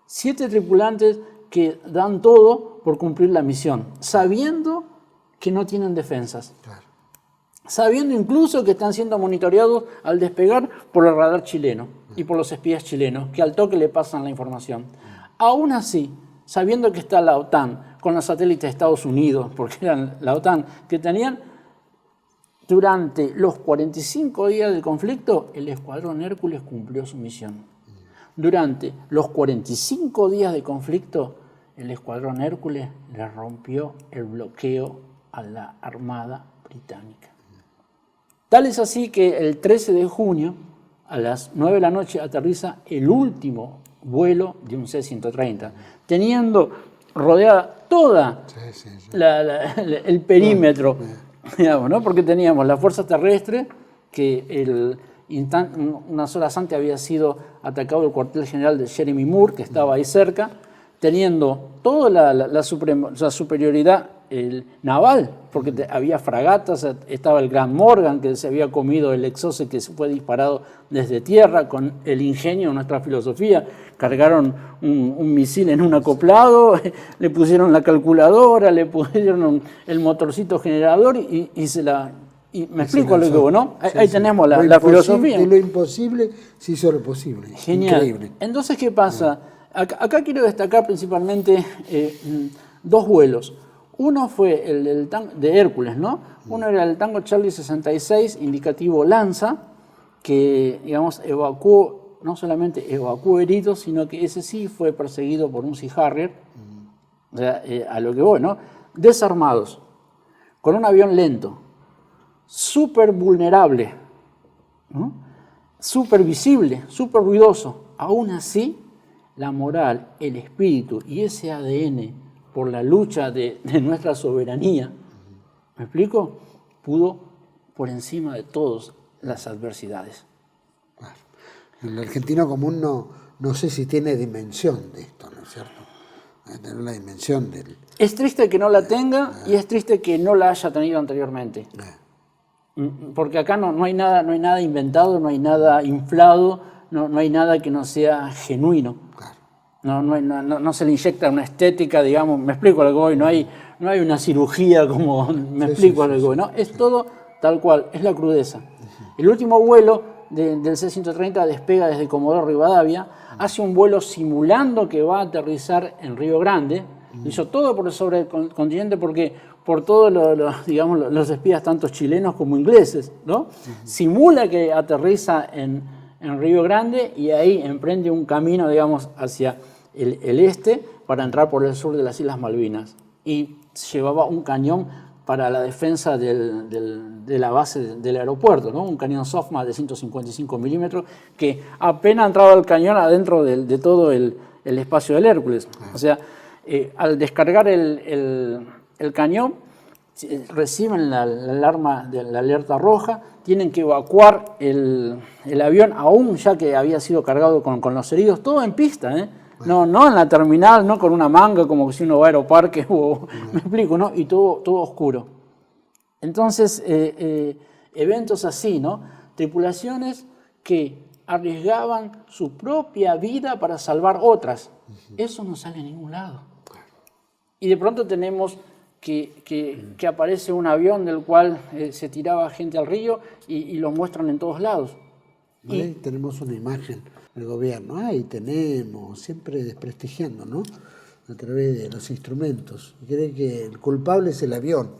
7 tripulantes que dan todo por cumplir la misión, sabiendo que no tienen defensas. Claro. Sabiendo incluso que están siendo monitoreados al despegar por el radar chileno y por los espías chilenos, que al toque le pasan la información. Aún así, sabiendo que está la OTAN, con los satélites de Estados Unidos, porque eran la OTAN, que tenían, durante los 45 días del conflicto, el escuadrón Hércules cumplió su misión. Durante los 45 días de conflicto, el escuadrón Hércules le rompió el bloqueo a la Armada Británica. Tal es así que el 13 de junio, a las 9 de la noche, aterriza el último vuelo de un C-130, teniendo rodeada toda el perímetro, digamos, ¿no? Porque teníamos la fuerza terrestre, que unas horas antes había sido atacado el cuartel general de Jeremy Moore, que estaba ahí cerca, teniendo toda la superioridad naval, porque había fragatas, estaba el Gran Morgan, que se había comido el Exocet, que fue disparado desde tierra, con el ingenio de nuestra filosofía. Cargaron un misil en un acoplado, le pusieron la calculadora, le pusieron el motorcito generador y me explico lo que vos, ¿no? Ahí tenemos la filosofía. De lo imposible se hizo lo posible. Genial. Increíble. Entonces, ¿qué pasa? Acá quiero destacar principalmente 2 vuelos. Uno fue el de Hércules, ¿no? Uno era el Tango Charlie 66, indicativo Lanza, que, digamos, no solamente evacuó heridos, sino que ese sí fue perseguido por un Sea Harrier, o sea, a lo que voy, ¿no? Desarmados, con un avión lento, súper vulnerable, ¿no? Súper visible, súper ruidoso. Aún así, la moral, el espíritu y ese ADN por la lucha de nuestra soberanía, ¿me explico? Pudo por encima de todas las adversidades. Claro. El argentino común no sé si tiene dimensión de esto, ¿no es cierto? Tener la dimensión del... Es triste que no la tenga y es triste que no la haya tenido anteriormente. Porque acá no hay nada inventado, no hay nada inflado, no hay nada que no sea genuino. Claro. No se le inyecta una estética, digamos, me explico algo hoy, no hay una cirugía como, me explico algo hoy, ¿no? Es todo tal cual, es la crudeza. El último vuelo del C-130 despega desde Comodoro Rivadavia, hace un vuelo simulando que va a aterrizar en Río Grande, hizo todo sobre el continente porque por todos los espías, tanto chilenos como ingleses, ¿no? Simula que aterriza en Río Grande y ahí emprende un camino, digamos, hacia el este para entrar por el sur de las Islas Malvinas. Y llevaba un cañón para la defensa de la base del aeropuerto, ¿no? Un cañón SOFMA de 155 milímetros que apenas entraba el cañón adentro de todo el espacio del Hércules. O sea, al descargar el cañón, reciben la alarma de la alerta roja, tienen que evacuar el avión, aún ya que había sido cargado con los heridos, todo en pista, ¿eh? No en la terminal, no con una manga como si uno va a Aeroparque, me explico, ¿no? Y todo oscuro. Entonces, eventos así, ¿no? Tripulaciones que arriesgaban su propia vida para salvar otras. Eso no sale en ningún lado. Y de pronto tenemos que aparece un avión del cual se tiraba gente al río y lo muestran en todos lados. ¿Vale? Tenemos una imagen del gobierno, ahí tenemos, siempre desprestigiando, ¿no? A través de los instrumentos. Cree que el culpable es el avión.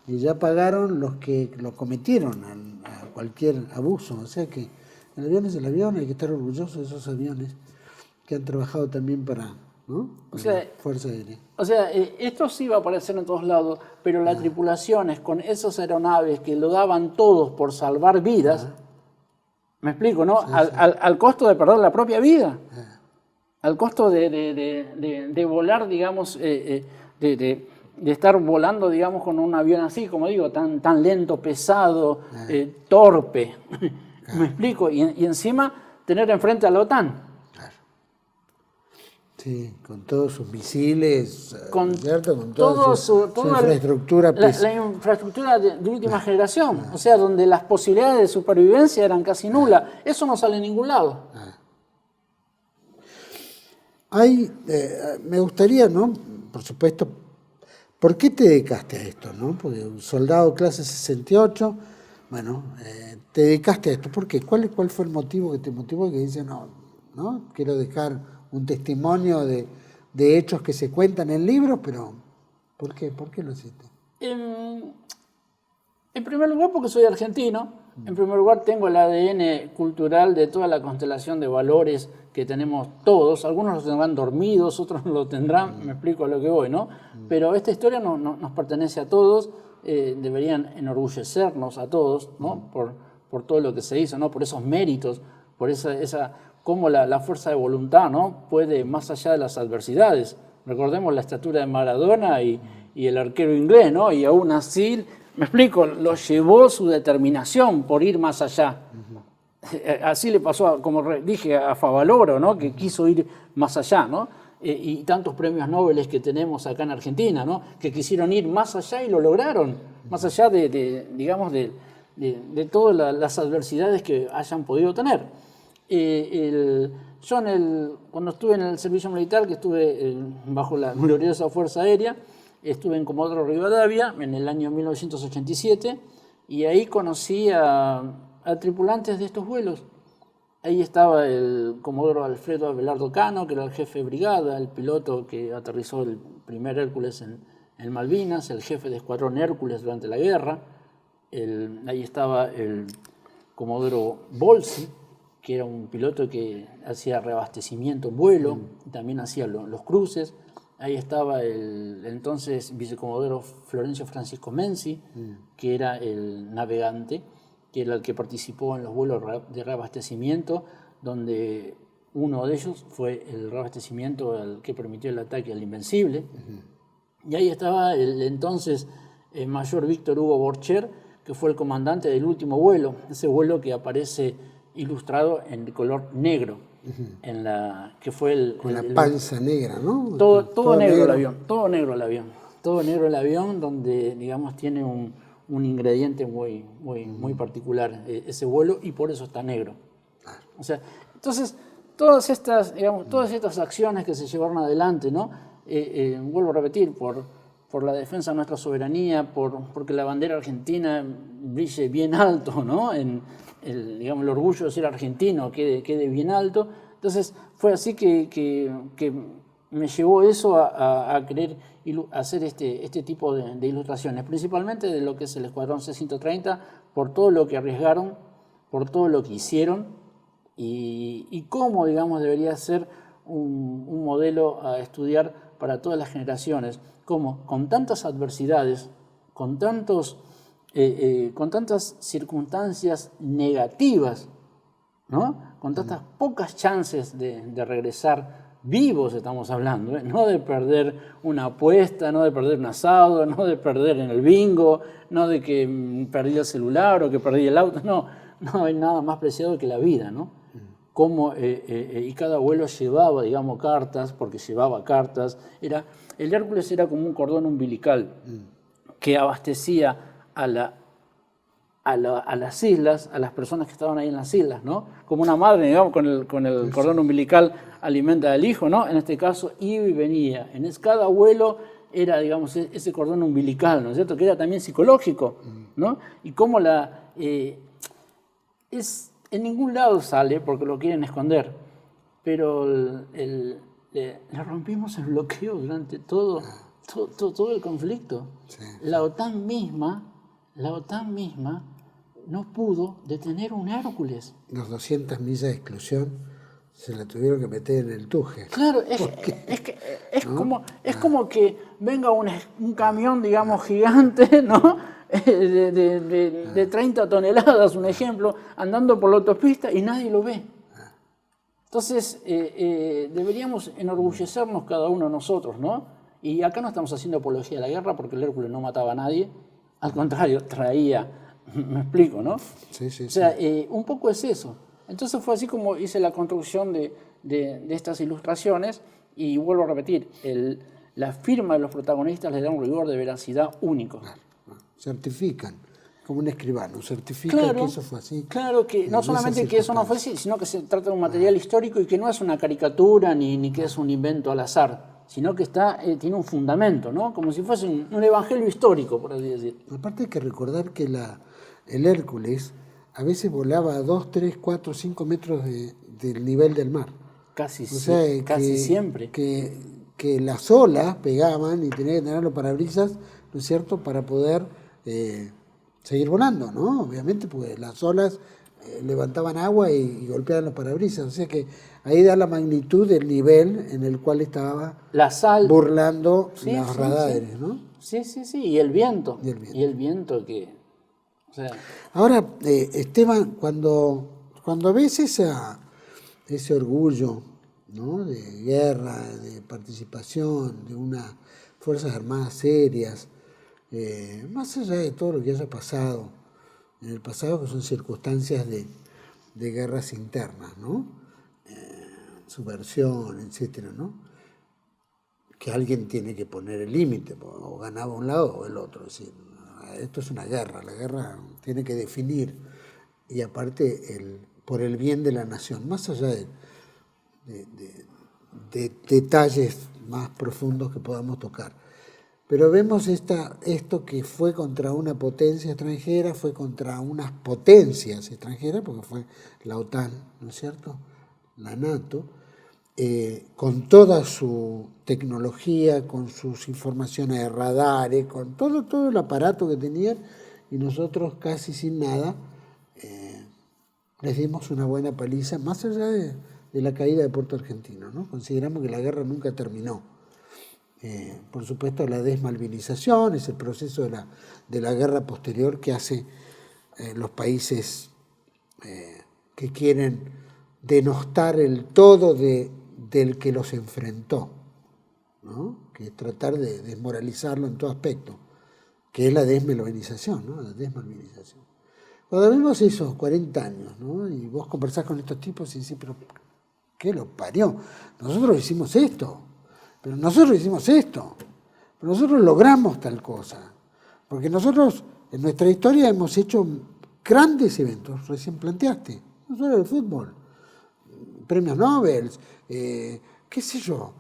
Y ya pagaron los que lo cometieron a cualquier abuso. O sea que el avión es el avión, hay que estar orgulloso de esos aviones que han trabajado también para, ¿no? Para la Fuerza Aérea. O sea, esto sí va a aparecer en todos lados, pero las tripulaciones con esas aeronaves que lo daban todos por salvar vidas, me explico, ¿no? Sí, al costo de perder la propia vida, al costo de volar, digamos, de estar volando, digamos, con un avión así, como digo, tan lento, pesado, torpe, me explico, y encima tener enfrente a la OTAN. Sí, con todos sus misiles, ¿cierto? Con toda su infraestructura. La infraestructura de última generación, o sea, donde las posibilidades de supervivencia eran casi nulas. Eso no sale en ningún lado. Me gustaría, ¿no? Por supuesto, ¿por qué te dedicaste a esto, no? Porque un soldado clase 68, bueno, te dedicaste a esto. ¿Por qué? ¿Cuál fue el motivo que te motivó y que dices, no, quiero dejar un testimonio de hechos que se cuentan en libros, pero ¿por qué? ¿Por qué lo hiciste? En primer lugar, porque soy argentino. En primer lugar, tengo el ADN cultural de toda la constelación de valores que tenemos todos. Algunos los tendrán dormidos, otros no lo tendrán, me explico a lo que voy, ¿no? Pero esta historia nos pertenece a todos, deberían enorgullecernos a todos, ¿no? Por todo lo que se hizo, ¿no? Por esos méritos, por cómo la fuerza de voluntad, ¿no? Puede más allá de las adversidades. Recordemos la estatura de Maradona y el arquero inglés, ¿no? Y aún así, me explico, lo llevó su determinación por ir más allá. Así le pasó, como dije, a Favaloro, ¿no? Que quiso ir más allá, ¿no? Y tantos premios Nobel que tenemos acá en Argentina, ¿no? Que quisieron ir más allá y lo lograron, más allá digamos, de todas las adversidades que hayan podido tener. Yo cuando estuve en el servicio militar, que estuve bajo la gloriosa Fuerza Aérea, estuve en Comodoro Rivadavia en el año 1987 y ahí conocí a tripulantes de estos vuelos. Ahí estaba el comodoro Alfredo Abelardo Cano, que era el jefe de brigada, el piloto que aterrizó el primer Hércules en Malvinas, el jefe de escuadrón Hércules durante la guerra. Ahí estaba el comodoro Bolsi, que era un piloto que hacía reabastecimiento en vuelo, también hacía los cruces. Ahí estaba el entonces vicecomodoro Florencio Francisco Menzi, que era el navegante, que era el que participó en los vuelos de reabastecimiento, donde uno de ellos fue el reabastecimiento el que permitió el ataque al Invencible. Y ahí estaba el entonces mayor Víctor Hugo Borcher, que fue el comandante del último vuelo, ese vuelo que aparece ilustrado en color negro, que fue con la panza negra, ¿no? Todo negro el avión, todo negro el avión, donde, digamos, tiene un ingrediente muy particular ese vuelo, y por eso está negro. O sea, entonces, todas estas acciones que se llevaron adelante, ¿no? Vuelvo a repetir, por la defensa de nuestra soberanía, porque la bandera argentina brille bien alto, ¿no? Digamos, el orgullo de ser argentino quede bien alto. Entonces fue así que me llevó eso a querer hacer este tipo de ilustraciones, principalmente de lo que es el Escuadrón C-130, por todo lo que arriesgaron, por todo lo que hicieron y cómo, digamos, debería ser un modelo a estudiar para todas las generaciones, cómo con tantas adversidades con tantas circunstancias negativas, ¿no? Con tantas pocas chances de regresar vivos, estamos hablando, ¿eh? No de perder una apuesta, no de perder un asado, no de perder en el bingo, no de que perdí el celular o que perdí el auto, no hay nada más preciado que la vida, ¿no? Como, y cada abuelo llevaba, digamos, cartas, porque llevaba cartas. El Hércules era como un cordón umbilical que abastecía a las islas, a las personas que estaban ahí en las islas, ¿no? Como una madre, digamos, con el cordón umbilical alimenta al hijo, ¿no? En este caso iba y venía. Cada abuelo era, digamos, ese cordón umbilical, ¿no es cierto? Que era también psicológico, ¿no? Y cómo en ningún lado sale porque lo quieren esconder, pero le rompimos el bloqueo durante todo el conflicto. Sí. La OTAN misma no pudo detener un Hércules. Los 200 millas de exclusión se la tuvieron que meter en el tuje. Claro, es como que venga un camión, digamos, gigante, ¿no? De 30 toneladas, un ejemplo, andando por la autopista y nadie lo ve. Entonces, deberíamos enorgullecernos cada uno de nosotros, ¿no? Y acá no estamos haciendo apología de la guerra porque el Hércules no mataba a nadie, al contrario, traía, me explico, ¿no? Sí. O sea, un poco es eso. Entonces fue así como hice la construcción de estas ilustraciones y vuelvo a repetir, la firma de los protagonistas les da un rigor de veracidad único. Certifican, como un escribano, certifica que eso fue así. Claro, que no solamente que eso no fue así, sino que se trata de un material histórico y que no es una caricatura ni que es un invento al azar, sino que tiene un fundamento, ¿no? Como si fuese un evangelio histórico, por así decir. Aparte hay que recordar que el Hércules a veces volaba a 2, 3, 4, 5 metros del nivel del mar. Casi casi siempre. Que las olas pegaban y tenía que tener los parabrisas, ¿no es cierto?, para poder seguir volando, ¿no? Obviamente, pues las olas levantaban agua y golpeaban los parabrisas. O sea que ahí da la magnitud del nivel en el cual estaba la sal burlando los radares, ¿no? Sí, y el viento. Y el viento que... O sea... Ahora, Esteban, cuando ves ese orgullo, ¿no?, de guerra, de participación, de unas Fuerzas Armadas serias, más allá de todo lo que haya pasado en el pasado, que son circunstancias de guerras internas, ¿no? Subversión, etcétera, ¿no? Que alguien tiene que poner el límite, o ganaba un lado o el otro. Es decir, esto es una guerra, la guerra tiene que definir, y aparte por el bien de la nación, más allá de detalles más profundos que podamos tocar. Pero vemos esto que fue contra una potencia extranjera, fue contra unas potencias extranjeras, porque fue la OTAN, ¿no es cierto?, la NATO, con toda su tecnología, con sus informaciones de radares, con todo el aparato que tenían, y nosotros casi sin nada les dimos una buena paliza, más allá de la caída de Puerto Argentino, ¿no? Consideramos que la guerra nunca terminó. Por supuesto, la desmalvinización es el proceso de la guerra posterior que hace los países que quieren denostar el todo del que los enfrentó, ¿no? Que es tratar de desmoralizarlo en todo aspecto, que es la desmalvinización, ¿no? La desmalvinización. Cuando vemos esos 40 años, ¿no?, y vos conversás con estos tipos y decís, pero ¿qué lo parió? Nosotros hicimos esto. Pero nosotros logramos tal cosa, porque nosotros en nuestra historia hemos hecho grandes eventos, recién planteaste, no solo el fútbol, premios Nobel, qué sé yo,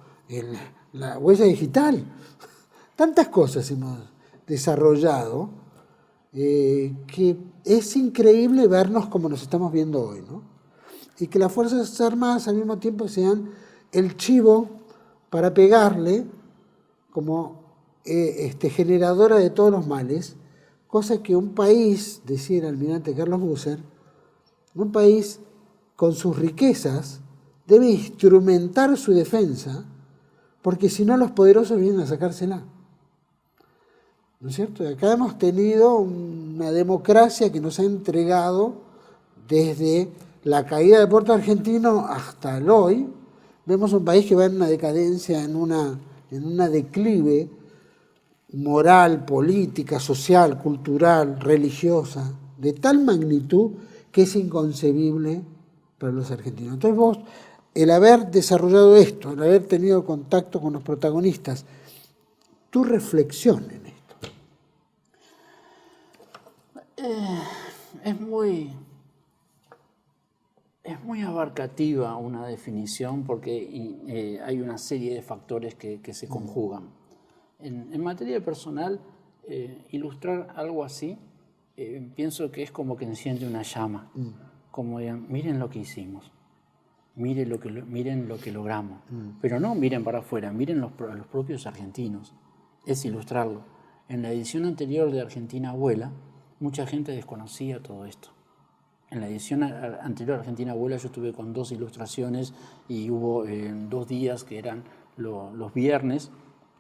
la huella digital, tantas cosas hemos desarrollado que es increíble vernos como nos estamos viendo hoy, ¿no? Y que las Fuerzas Armadas al mismo tiempo sean el chivo para pegarle como generadora de todos los males, cosa que un país, decía el almirante Carlos Busser, un país con sus riquezas debe instrumentar su defensa, porque si no los poderosos vienen a sacársela. ¿no es cierto? Y acá hemos tenido una democracia que nos ha entregado desde la caída del puerto argentino hasta el hoy. Vemos un país que va en una decadencia, en una declive moral, política, social, cultural, religiosa, de tal magnitud que es inconcebible para los argentinos. Entonces vos, el haber desarrollado esto, el haber tenido contacto con los protagonistas, tu reflexión en esto. Es muy abarcativa una definición porque hay una serie de factores que se conjugan. En materia personal, ilustrar algo así, pienso que es como que enciende una llama. Como digan, miren lo que hicimos, miren lo que logramos. Pero no miren para afuera, miren los propios argentinos. Es ilustrarlo. En la edición anterior de Argentina Abuela, mucha gente desconocía todo esto. En la edición anterior de Argentina Abuela yo estuve con 2 ilustraciones y hubo 2 días que eran los viernes,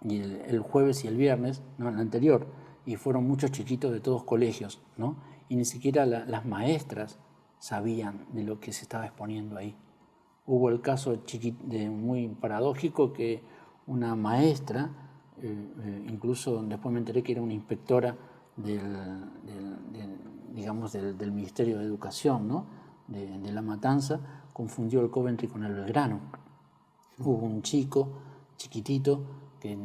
y el jueves y el viernes, no, en la anterior, y fueron muchos chiquitos de todos colegios, ¿no? Y ni siquiera las maestras sabían de lo que se estaba exponiendo ahí. Hubo el caso muy paradójico que una maestra, incluso después me enteré que era una inspectora del Ministerio de Educación, ¿no? de La Matanza, confundió el Coventry con el Belgrano. Hubo un chico chiquitito que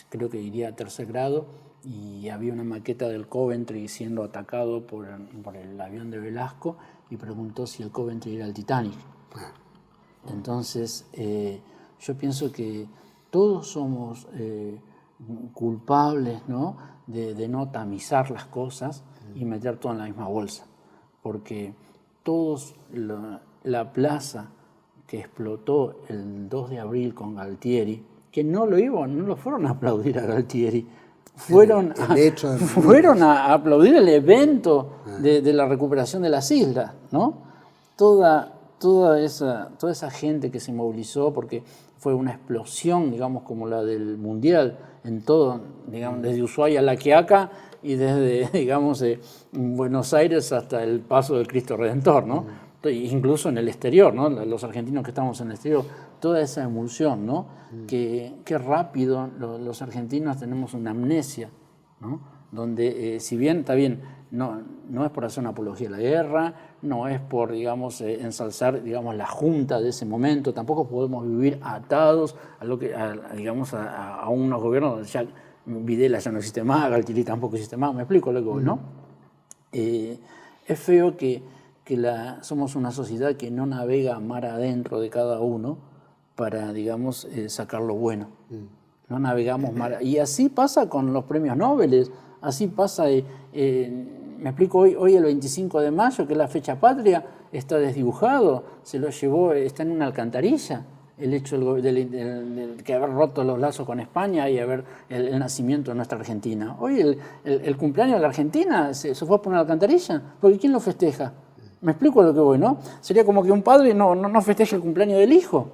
creo que iría a 3er grado y había una maqueta del Coventry siendo atacado por el avión de Velasco y preguntó si el Coventry era el Titanic. Entonces yo pienso que todos somos culpables, ¿no? de no tamizar las cosas y meter todo en la misma bolsa, porque todos la plaza que explotó el 2 de abril con Galtieri, que no lo fueron a aplaudir a Galtieri, fueron a aplaudir el evento de la recuperación de las islas, ¿no? Toda esa gente que se movilizó, porque fue una explosión, digamos, como la del Mundial, en todo, digamos, desde Ushuaia a La Quiaca y desde, digamos, Buenos Aires hasta el Paso del Cristo Redentor, ¿no? Incluso en el exterior, ¿no? Los argentinos que estamos en el exterior, toda esa emulsión, ¿no? Qué rápido los argentinos tenemos una amnesia, ¿no? Donde, si bien, está bien, no es por hacer una apología a la guerra, no es por, digamos, ensalzar, digamos, la junta de ese momento, tampoco podemos vivir atados a unos gobiernos donde ya Videla ya no existe más, Galtieri tampoco existe más, me explico lo que voy, ¿no? Es feo que somos una sociedad que no navega mar adentro de cada uno para, digamos, sacar lo bueno. No navegamos mar. Y así pasa con los premios Nobel, así pasa, me explico, hoy el 25 de mayo, que es la fecha patria, está desdibujado, se lo llevó, está en una alcantarilla, el hecho de que haber roto los lazos con España y haber el nacimiento de nuestra Argentina. Hoy el cumpleaños de la Argentina se fue por una alcantarilla, porque ¿quién lo festeja? Me explico a lo que voy, ¿no? Sería como que un padre no festeje el cumpleaños del hijo.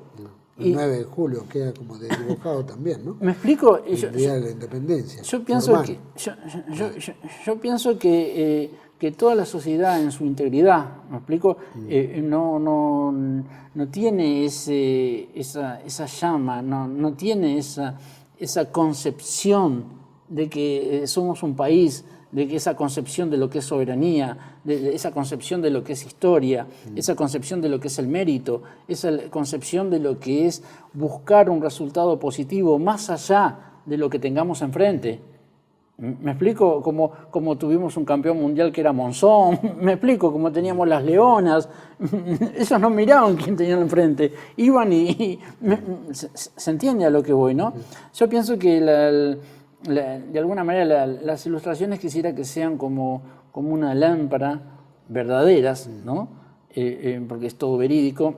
El 9 de julio queda como desdibujado también, ¿no? Me explico. El día de la independencia. Yo pienso que toda la sociedad en su integridad, ¿me explico? No tiene esa llama, no tiene esa concepción de que somos un país, de que esa concepción de lo que es soberanía, de esa concepción de lo que es historia, esa concepción de lo que es el mérito, esa concepción de lo que es buscar un resultado positivo más allá de lo que tengamos enfrente. ¿Me explico? Como tuvimos un campeón mundial que era Monzón, me explico, como teníamos las Leonas, ellos no miraban quién tenían enfrente, iban se entiende a lo que voy, ¿no? Yo pienso que de alguna manera las ilustraciones quisiera que sean como una lámpara verdaderas, ¿no? Porque es todo verídico,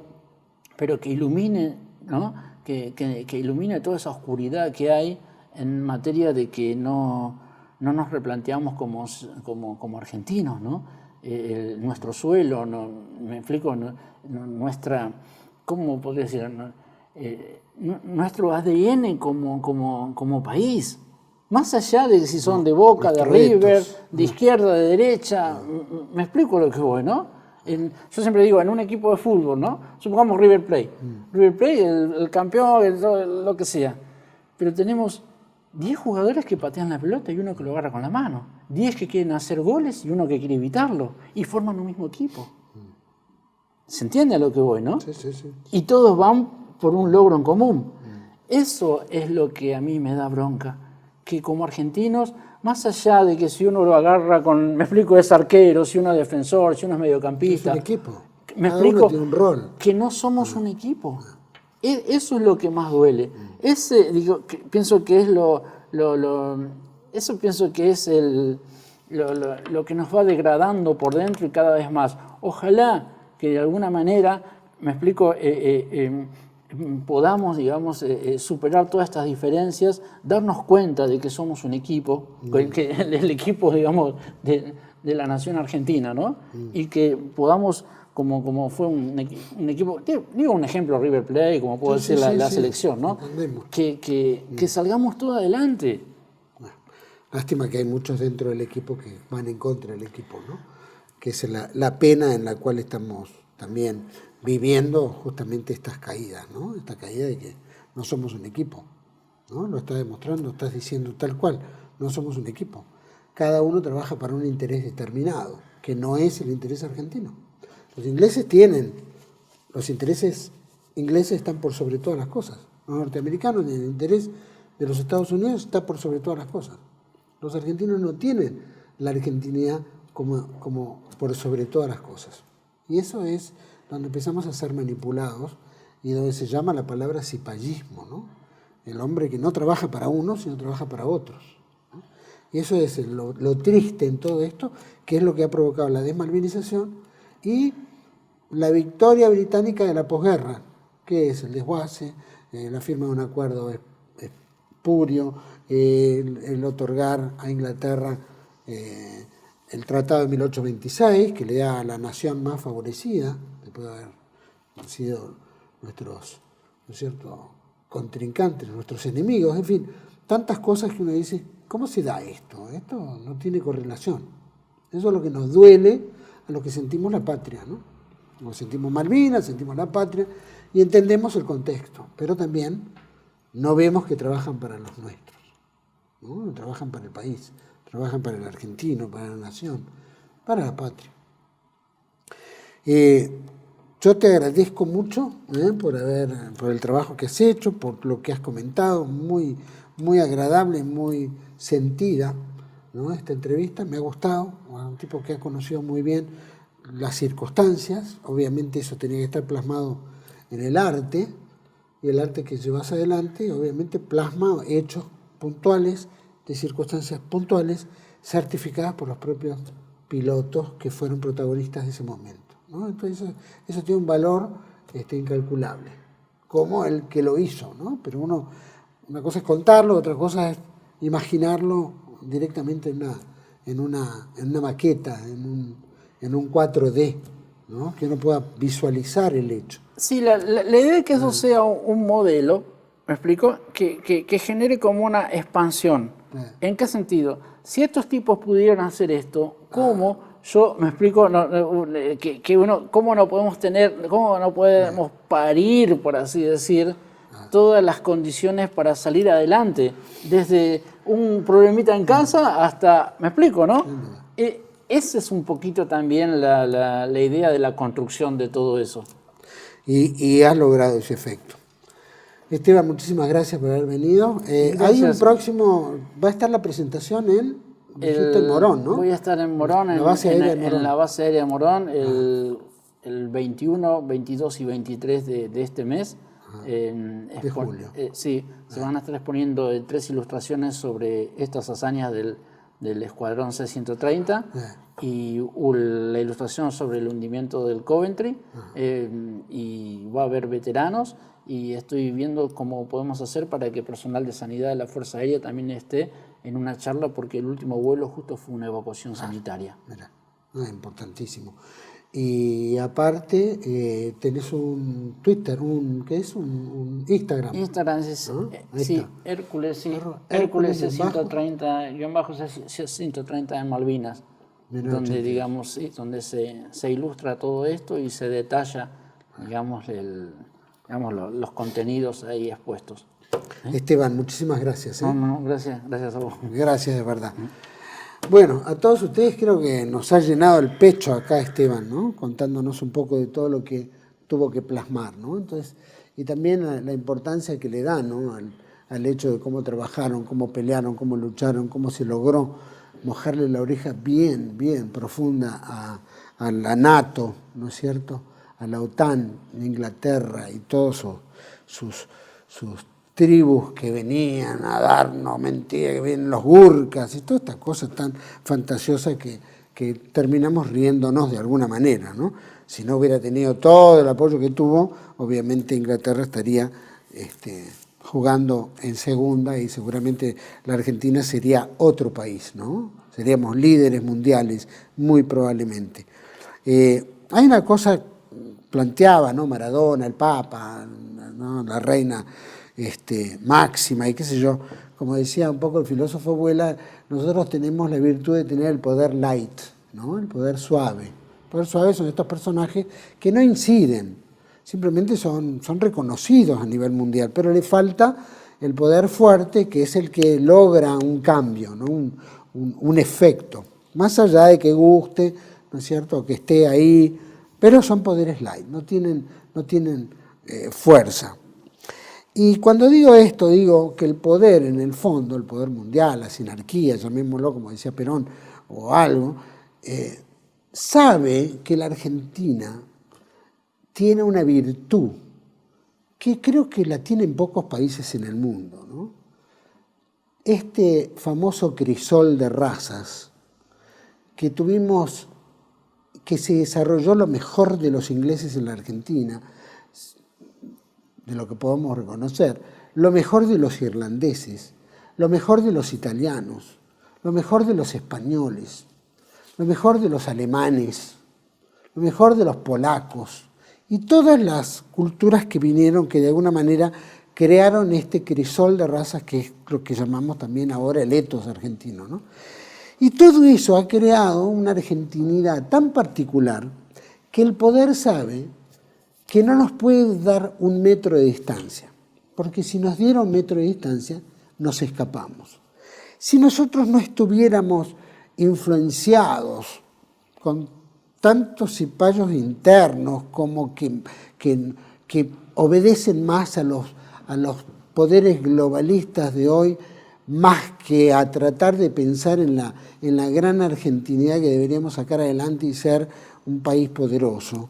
pero que ilumine, ¿no? Que ilumine toda esa oscuridad que hay en materia de que no nos replanteamos como argentinos, ¿no? Nuestro suelo, me explico, nuestra, ¿cómo podría decir? Nuestro ADN como país. Más allá de si son de Boca, de River, de izquierda, de derecha, me explico lo que voy, ¿no? Yo siempre digo, en un equipo de fútbol, ¿no? Supongamos River Plate. River Plate, el campeón, lo que sea. Pero tenemos 10 jugadores que patean la pelota y uno que lo agarra con la mano. 10 que quieren hacer goles y uno que quiere evitarlo. Y forman un mismo equipo. ¿Se entiende a lo que voy, no? Sí, sí, sí. Y todos van por un logro en común. Eso es lo que a mí me da bronca. Que como argentinos, más allá de que si uno lo agarra con, me explico, es arquero, si uno es defensor, si uno es mediocampista. Es un equipo. Me Cada explico uno tiene un rol. que no somos un equipo. Eso es lo que más duele. Pienso que es eso pienso que es lo que nos va degradando por dentro y cada vez más. Ojalá que de alguna manera, me explico, podamos, digamos, superar todas estas diferencias, darnos cuenta de que somos un equipo, que el equipo, digamos, de la nación argentina, ¿no? Y que podamos, como fue un equipo, digo un ejemplo, River Plate, como puedo decir la selección, ¿no? Que salgamos todos adelante. Bueno, lástima que hay muchos dentro del equipo que van en contra del equipo, ¿no? Que es la pena en la cual estamos también viviendo justamente estas caídas, ¿no? Esta caída de que no somos un equipo, ¿no? Lo estás demostrando, estás diciendo tal cual, no somos un equipo. Cada uno trabaja para un interés determinado, que no es el interés argentino. Los intereses ingleses están por sobre todas las cosas. Los norteamericanos, el interés de los Estados Unidos está por sobre todas las cosas. Los argentinos no tienen la argentinidad como por sobre todas las cosas. Y eso es donde empezamos a ser manipulados y donde se llama la palabra cipallismo, ¿no? El hombre que no trabaja para uno, sino trabaja para otros, ¿no? Y eso es lo triste en todo esto, que es lo que ha provocado la desmalvinización y la victoria británica de la posguerra, que es el desguace, la firma de un acuerdo espurio, el otorgar a Inglaterra el Tratado de 1826, que le da a la nación más favorecida, después de haber sido nuestros, ¿no es cierto?, contrincantes, nuestros enemigos, en fin, tantas cosas que uno dice, ¿cómo se da esto? Esto no tiene correlación. Eso es lo que nos duele a los que sentimos la patria, ¿no? Nos sentimos Malvinas, sentimos la patria y entendemos el contexto, pero también no vemos que trabajan para los nuestros, ¿no? Trabajan para el país. Trabajan para el argentino, para la nación, para la patria. Yo te agradezco mucho por el trabajo que has hecho, por lo que has comentado, muy, muy agradable, muy sentida, ¿no? Esta entrevista me ha gustado, un tipo que ha conocido muy bien las circunstancias, obviamente eso tenía que estar plasmado en el arte, y el arte que llevas adelante, obviamente plasma hechos puntuales, de circunstancias puntuales certificadas por los propios pilotos que fueron protagonistas de ese momento, ¿no? Entonces eso tiene un valor incalculable, como el que lo hizo, ¿no? Pero una cosa es contarlo, otra cosa es imaginarlo directamente en una maqueta, en un 4D, ¿no? Que uno pueda visualizar el hecho. Sí, la idea de que eso sea un modelo, ¿me explico? Que genere como una expansión. ¿En qué sentido? Si estos tipos pudieran hacer esto, ¿cómo? Yo me explico cómo no podemos parir, por así decir, todas las condiciones para salir adelante, desde un problemita en casa hasta, me explico, ¿no? Esa es un poquito también la idea de la construcción de todo eso. Y has logrado ese efecto. Esteban, muchísimas gracias por haber venido. Hay un próximo, va a estar la presentación en Morón, ¿no? Voy a estar en Morón, en la base aérea de Morón, el 21, 22 y 23 de este mes. De julio. Sí, se van a estar exponiendo 3 ilustraciones sobre estas hazañas del Escuadrón C-130 y la ilustración sobre el hundimiento del Coventry, y va a haber veteranos. Y estoy viendo cómo podemos hacer para que personal de sanidad de la Fuerza Aérea también esté en una charla, porque el último vuelo justo fue una evacuación sanitaria. Mira, importantísimo. Y aparte tenés un Twitter, ¿qué es? Un Instagram. Instagram es, ¿no? Ahí sí, está. Hércules, sí. Hércules, Hércules 130 de Malvinas, 1982. donde, digamos, sí, donde se ilustra todo esto y se detalla, digamos, los contenidos ahí expuestos. Esteban, muchísimas gracias. No, gracias a vos. Gracias, de verdad. Bueno, a todos ustedes creo que nos ha llenado el pecho acá Esteban, ¿no? Contándonos un poco de todo lo que tuvo que plasmar, ¿no? Entonces, y también la importancia que le da, ¿no? al hecho de cómo trabajaron, cómo pelearon, cómo lucharon, cómo se logró mojarle la oreja bien, bien profunda a la NATO, ¿no es cierto? A la OTAN, Inglaterra y todos sus tribus que venían a darnos mentira, que vienen los gurkas y todas estas cosas tan fantasiosas que terminamos riéndonos de alguna manera, ¿no? Si no hubiera tenido todo el apoyo que tuvo, obviamente Inglaterra estaría jugando en segunda y seguramente la Argentina sería otro país, ¿no? Seríamos líderes mundiales, muy probablemente. Hay una cosa, planteaba, ¿no? Maradona, el Papa, ¿no? La reina Máxima y qué sé yo, como decía un poco el filósofo Vuela, nosotros tenemos la virtud de tener el poder light, ¿no? El poder suave. El poder suave son estos personajes que no inciden, simplemente son reconocidos a nivel mundial, pero le falta el poder fuerte, que es el que logra un cambio, ¿no? un efecto, más allá de que guste, ¿no es cierto?, que esté ahí, pero son poderes light, no tienen fuerza. Y cuando digo esto, digo que el poder, en el fondo, el poder mundial, la sinarquía, llamémoslo como decía Perón, o algo, sabe que la Argentina tiene una virtud que creo que la tienen pocos países en el mundo, ¿no? Este famoso crisol de razas que tuvimos, que se desarrolló lo mejor de los ingleses en la Argentina, de lo que podemos reconocer, lo mejor de los irlandeses, lo mejor de los italianos, lo mejor de los españoles, lo mejor de los alemanes, lo mejor de los polacos y todas las culturas que vinieron, que de alguna manera crearon este crisol de razas que es lo que llamamos también ahora el etos argentino, ¿no? Y todo eso ha creado una argentinidad tan particular que el poder sabe que no nos puede dar 1 metro de distancia, porque si nos diera 1 metro de distancia, nos escapamos. Si nosotros no estuviéramos influenciados con tantos cipayos internos como que obedecen más a los poderes globalistas de hoy, más que a tratar de pensar en la gran argentinidad que deberíamos sacar adelante y ser un país poderoso,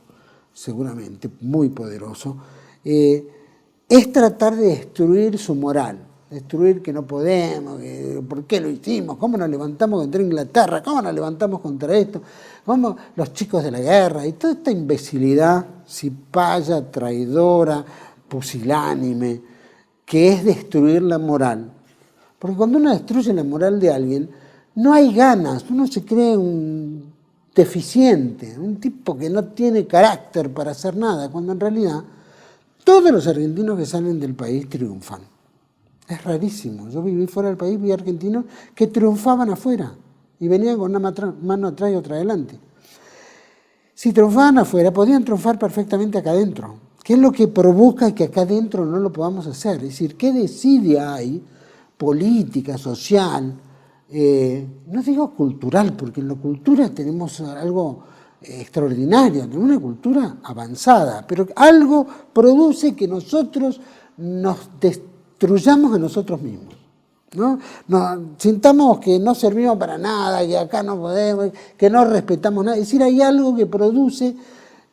seguramente muy poderoso, es tratar de destruir su moral, destruir que no podemos, por qué lo hicimos, cómo nos levantamos contra Inglaterra, cómo nos levantamos contra esto, cómo los chicos de la guerra y toda esta imbecilidad cipaya, traidora, pusilánime, que es destruir la moral. Porque cuando uno destruye la moral de alguien, no hay ganas, uno se cree un deficiente, un tipo que no tiene carácter para hacer nada, cuando en realidad todos los argentinos que salen del país triunfan. Es rarísimo. Yo viví fuera del país, vi argentinos que triunfaban afuera y venían con una mano atrás y otra adelante. Si triunfaban afuera, podían triunfar perfectamente acá adentro. ¿Qué es lo que provoca que acá adentro no lo podamos hacer? Es decir, ¿qué desidia hay política, social? No digo cultural, porque en la cultura tenemos algo extraordinario, tenemos una cultura avanzada, pero algo produce que nosotros nos destruyamos a nosotros mismos, ¿no? Sintamos que no servimos para nada, que acá no podemos, que no respetamos nada. Es decir, hay algo que produce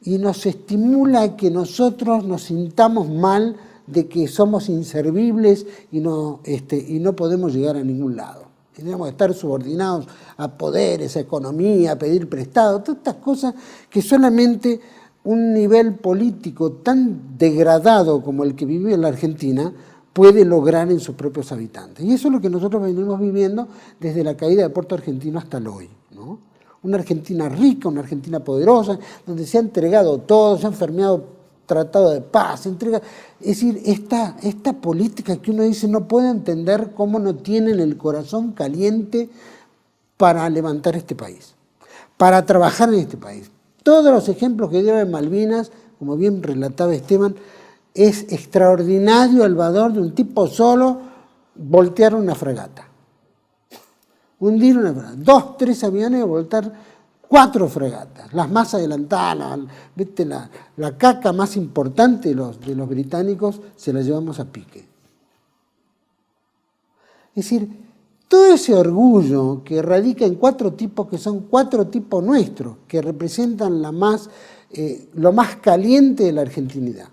y nos estimula a que nosotros nos sintamos mal de que somos inservibles y no podemos llegar a ningún lado. Tenemos que estar subordinados a poderes, a economía, a pedir prestado, todas estas cosas que solamente un nivel político tan degradado como el que vive en la Argentina puede lograr en sus propios habitantes. Y eso es lo que nosotros venimos viviendo desde la caída de Puerto Argentino hasta el hoy, ¿no? una Argentina rica, una Argentina poderosa, donde se ha entregado todo, se ha firmado tratado de paz, entrega. Es decir, esta política que uno dice no puede entender cómo no tienen el corazón caliente para levantar este país, para trabajar en este país. Todos los ejemplos que dio de Malvinas, como bien relataba Esteban, es extraordinario el valor de un tipo solo voltear una fragata. Hundir una fragata. 2, 3 aviones y voltear 4 fragatas, las más adelantadas, ¿viste? La caca más importante de los británicos se la llevamos a pique. Es decir, todo ese orgullo que radica en 4 tipos que son 4 tipos nuestros, que representan lo más caliente de la argentinidad.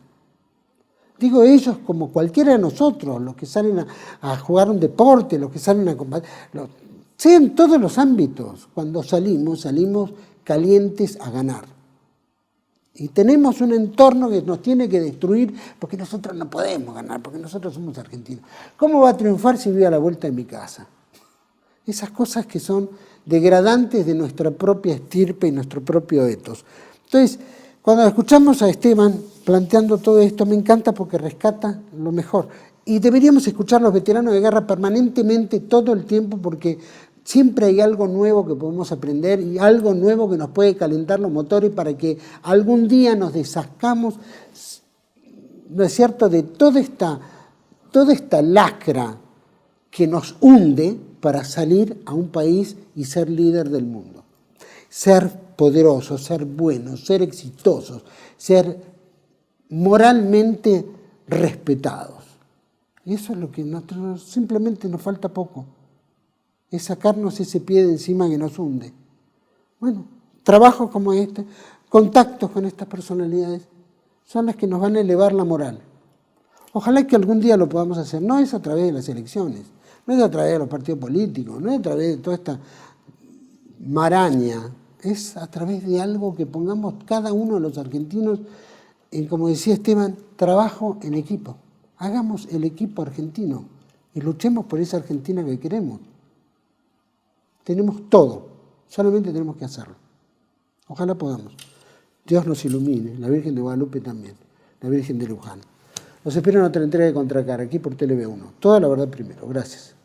Digo ellos como cualquiera de nosotros, los que salen a jugar un deporte, los que salen a combatir, sea en todos los ámbitos. Cuando salimos calientes a ganar. Y tenemos un entorno que nos tiene que destruir porque nosotros no podemos ganar, porque nosotros somos argentinos. ¿Cómo va a triunfar si voy a la vuelta de mi casa? Esas cosas que son degradantes de nuestra propia estirpe y nuestro propio ethos. Entonces, cuando escuchamos a Esteban planteando todo esto, me encanta porque rescata lo mejor. Y deberíamos escuchar a los veteranos de guerra permanentemente todo el tiempo porque siempre hay algo nuevo que podemos aprender y algo nuevo que nos puede calentar los motores para que algún día nos deshazcamos, ¿no es cierto?, de toda esta lacra que nos hunde para salir a un país y ser líder del mundo. Ser poderosos, ser buenos, ser exitosos, ser moralmente respetados. Y eso es lo que simplemente nos falta poco. Es sacarnos ese pie de encima que nos hunde. Bueno, trabajos como este, contactos con estas personalidades, son las que nos van a elevar la moral. Ojalá que algún día lo podamos hacer. No es a través de las elecciones, no es a través de los partidos políticos, no es a través de toda esta maraña, es a través de algo que pongamos cada uno de los argentinos en, como decía Esteban, trabajo en equipo. Hagamos el equipo argentino y luchemos por esa Argentina que queremos. Tenemos todo, solamente tenemos que hacerlo. Ojalá podamos. Dios nos ilumine, la Virgen de Guadalupe también, la Virgen de Luján. Los espero en otra entrega de Contracara, aquí por TLV1. Toda la verdad primero. Gracias.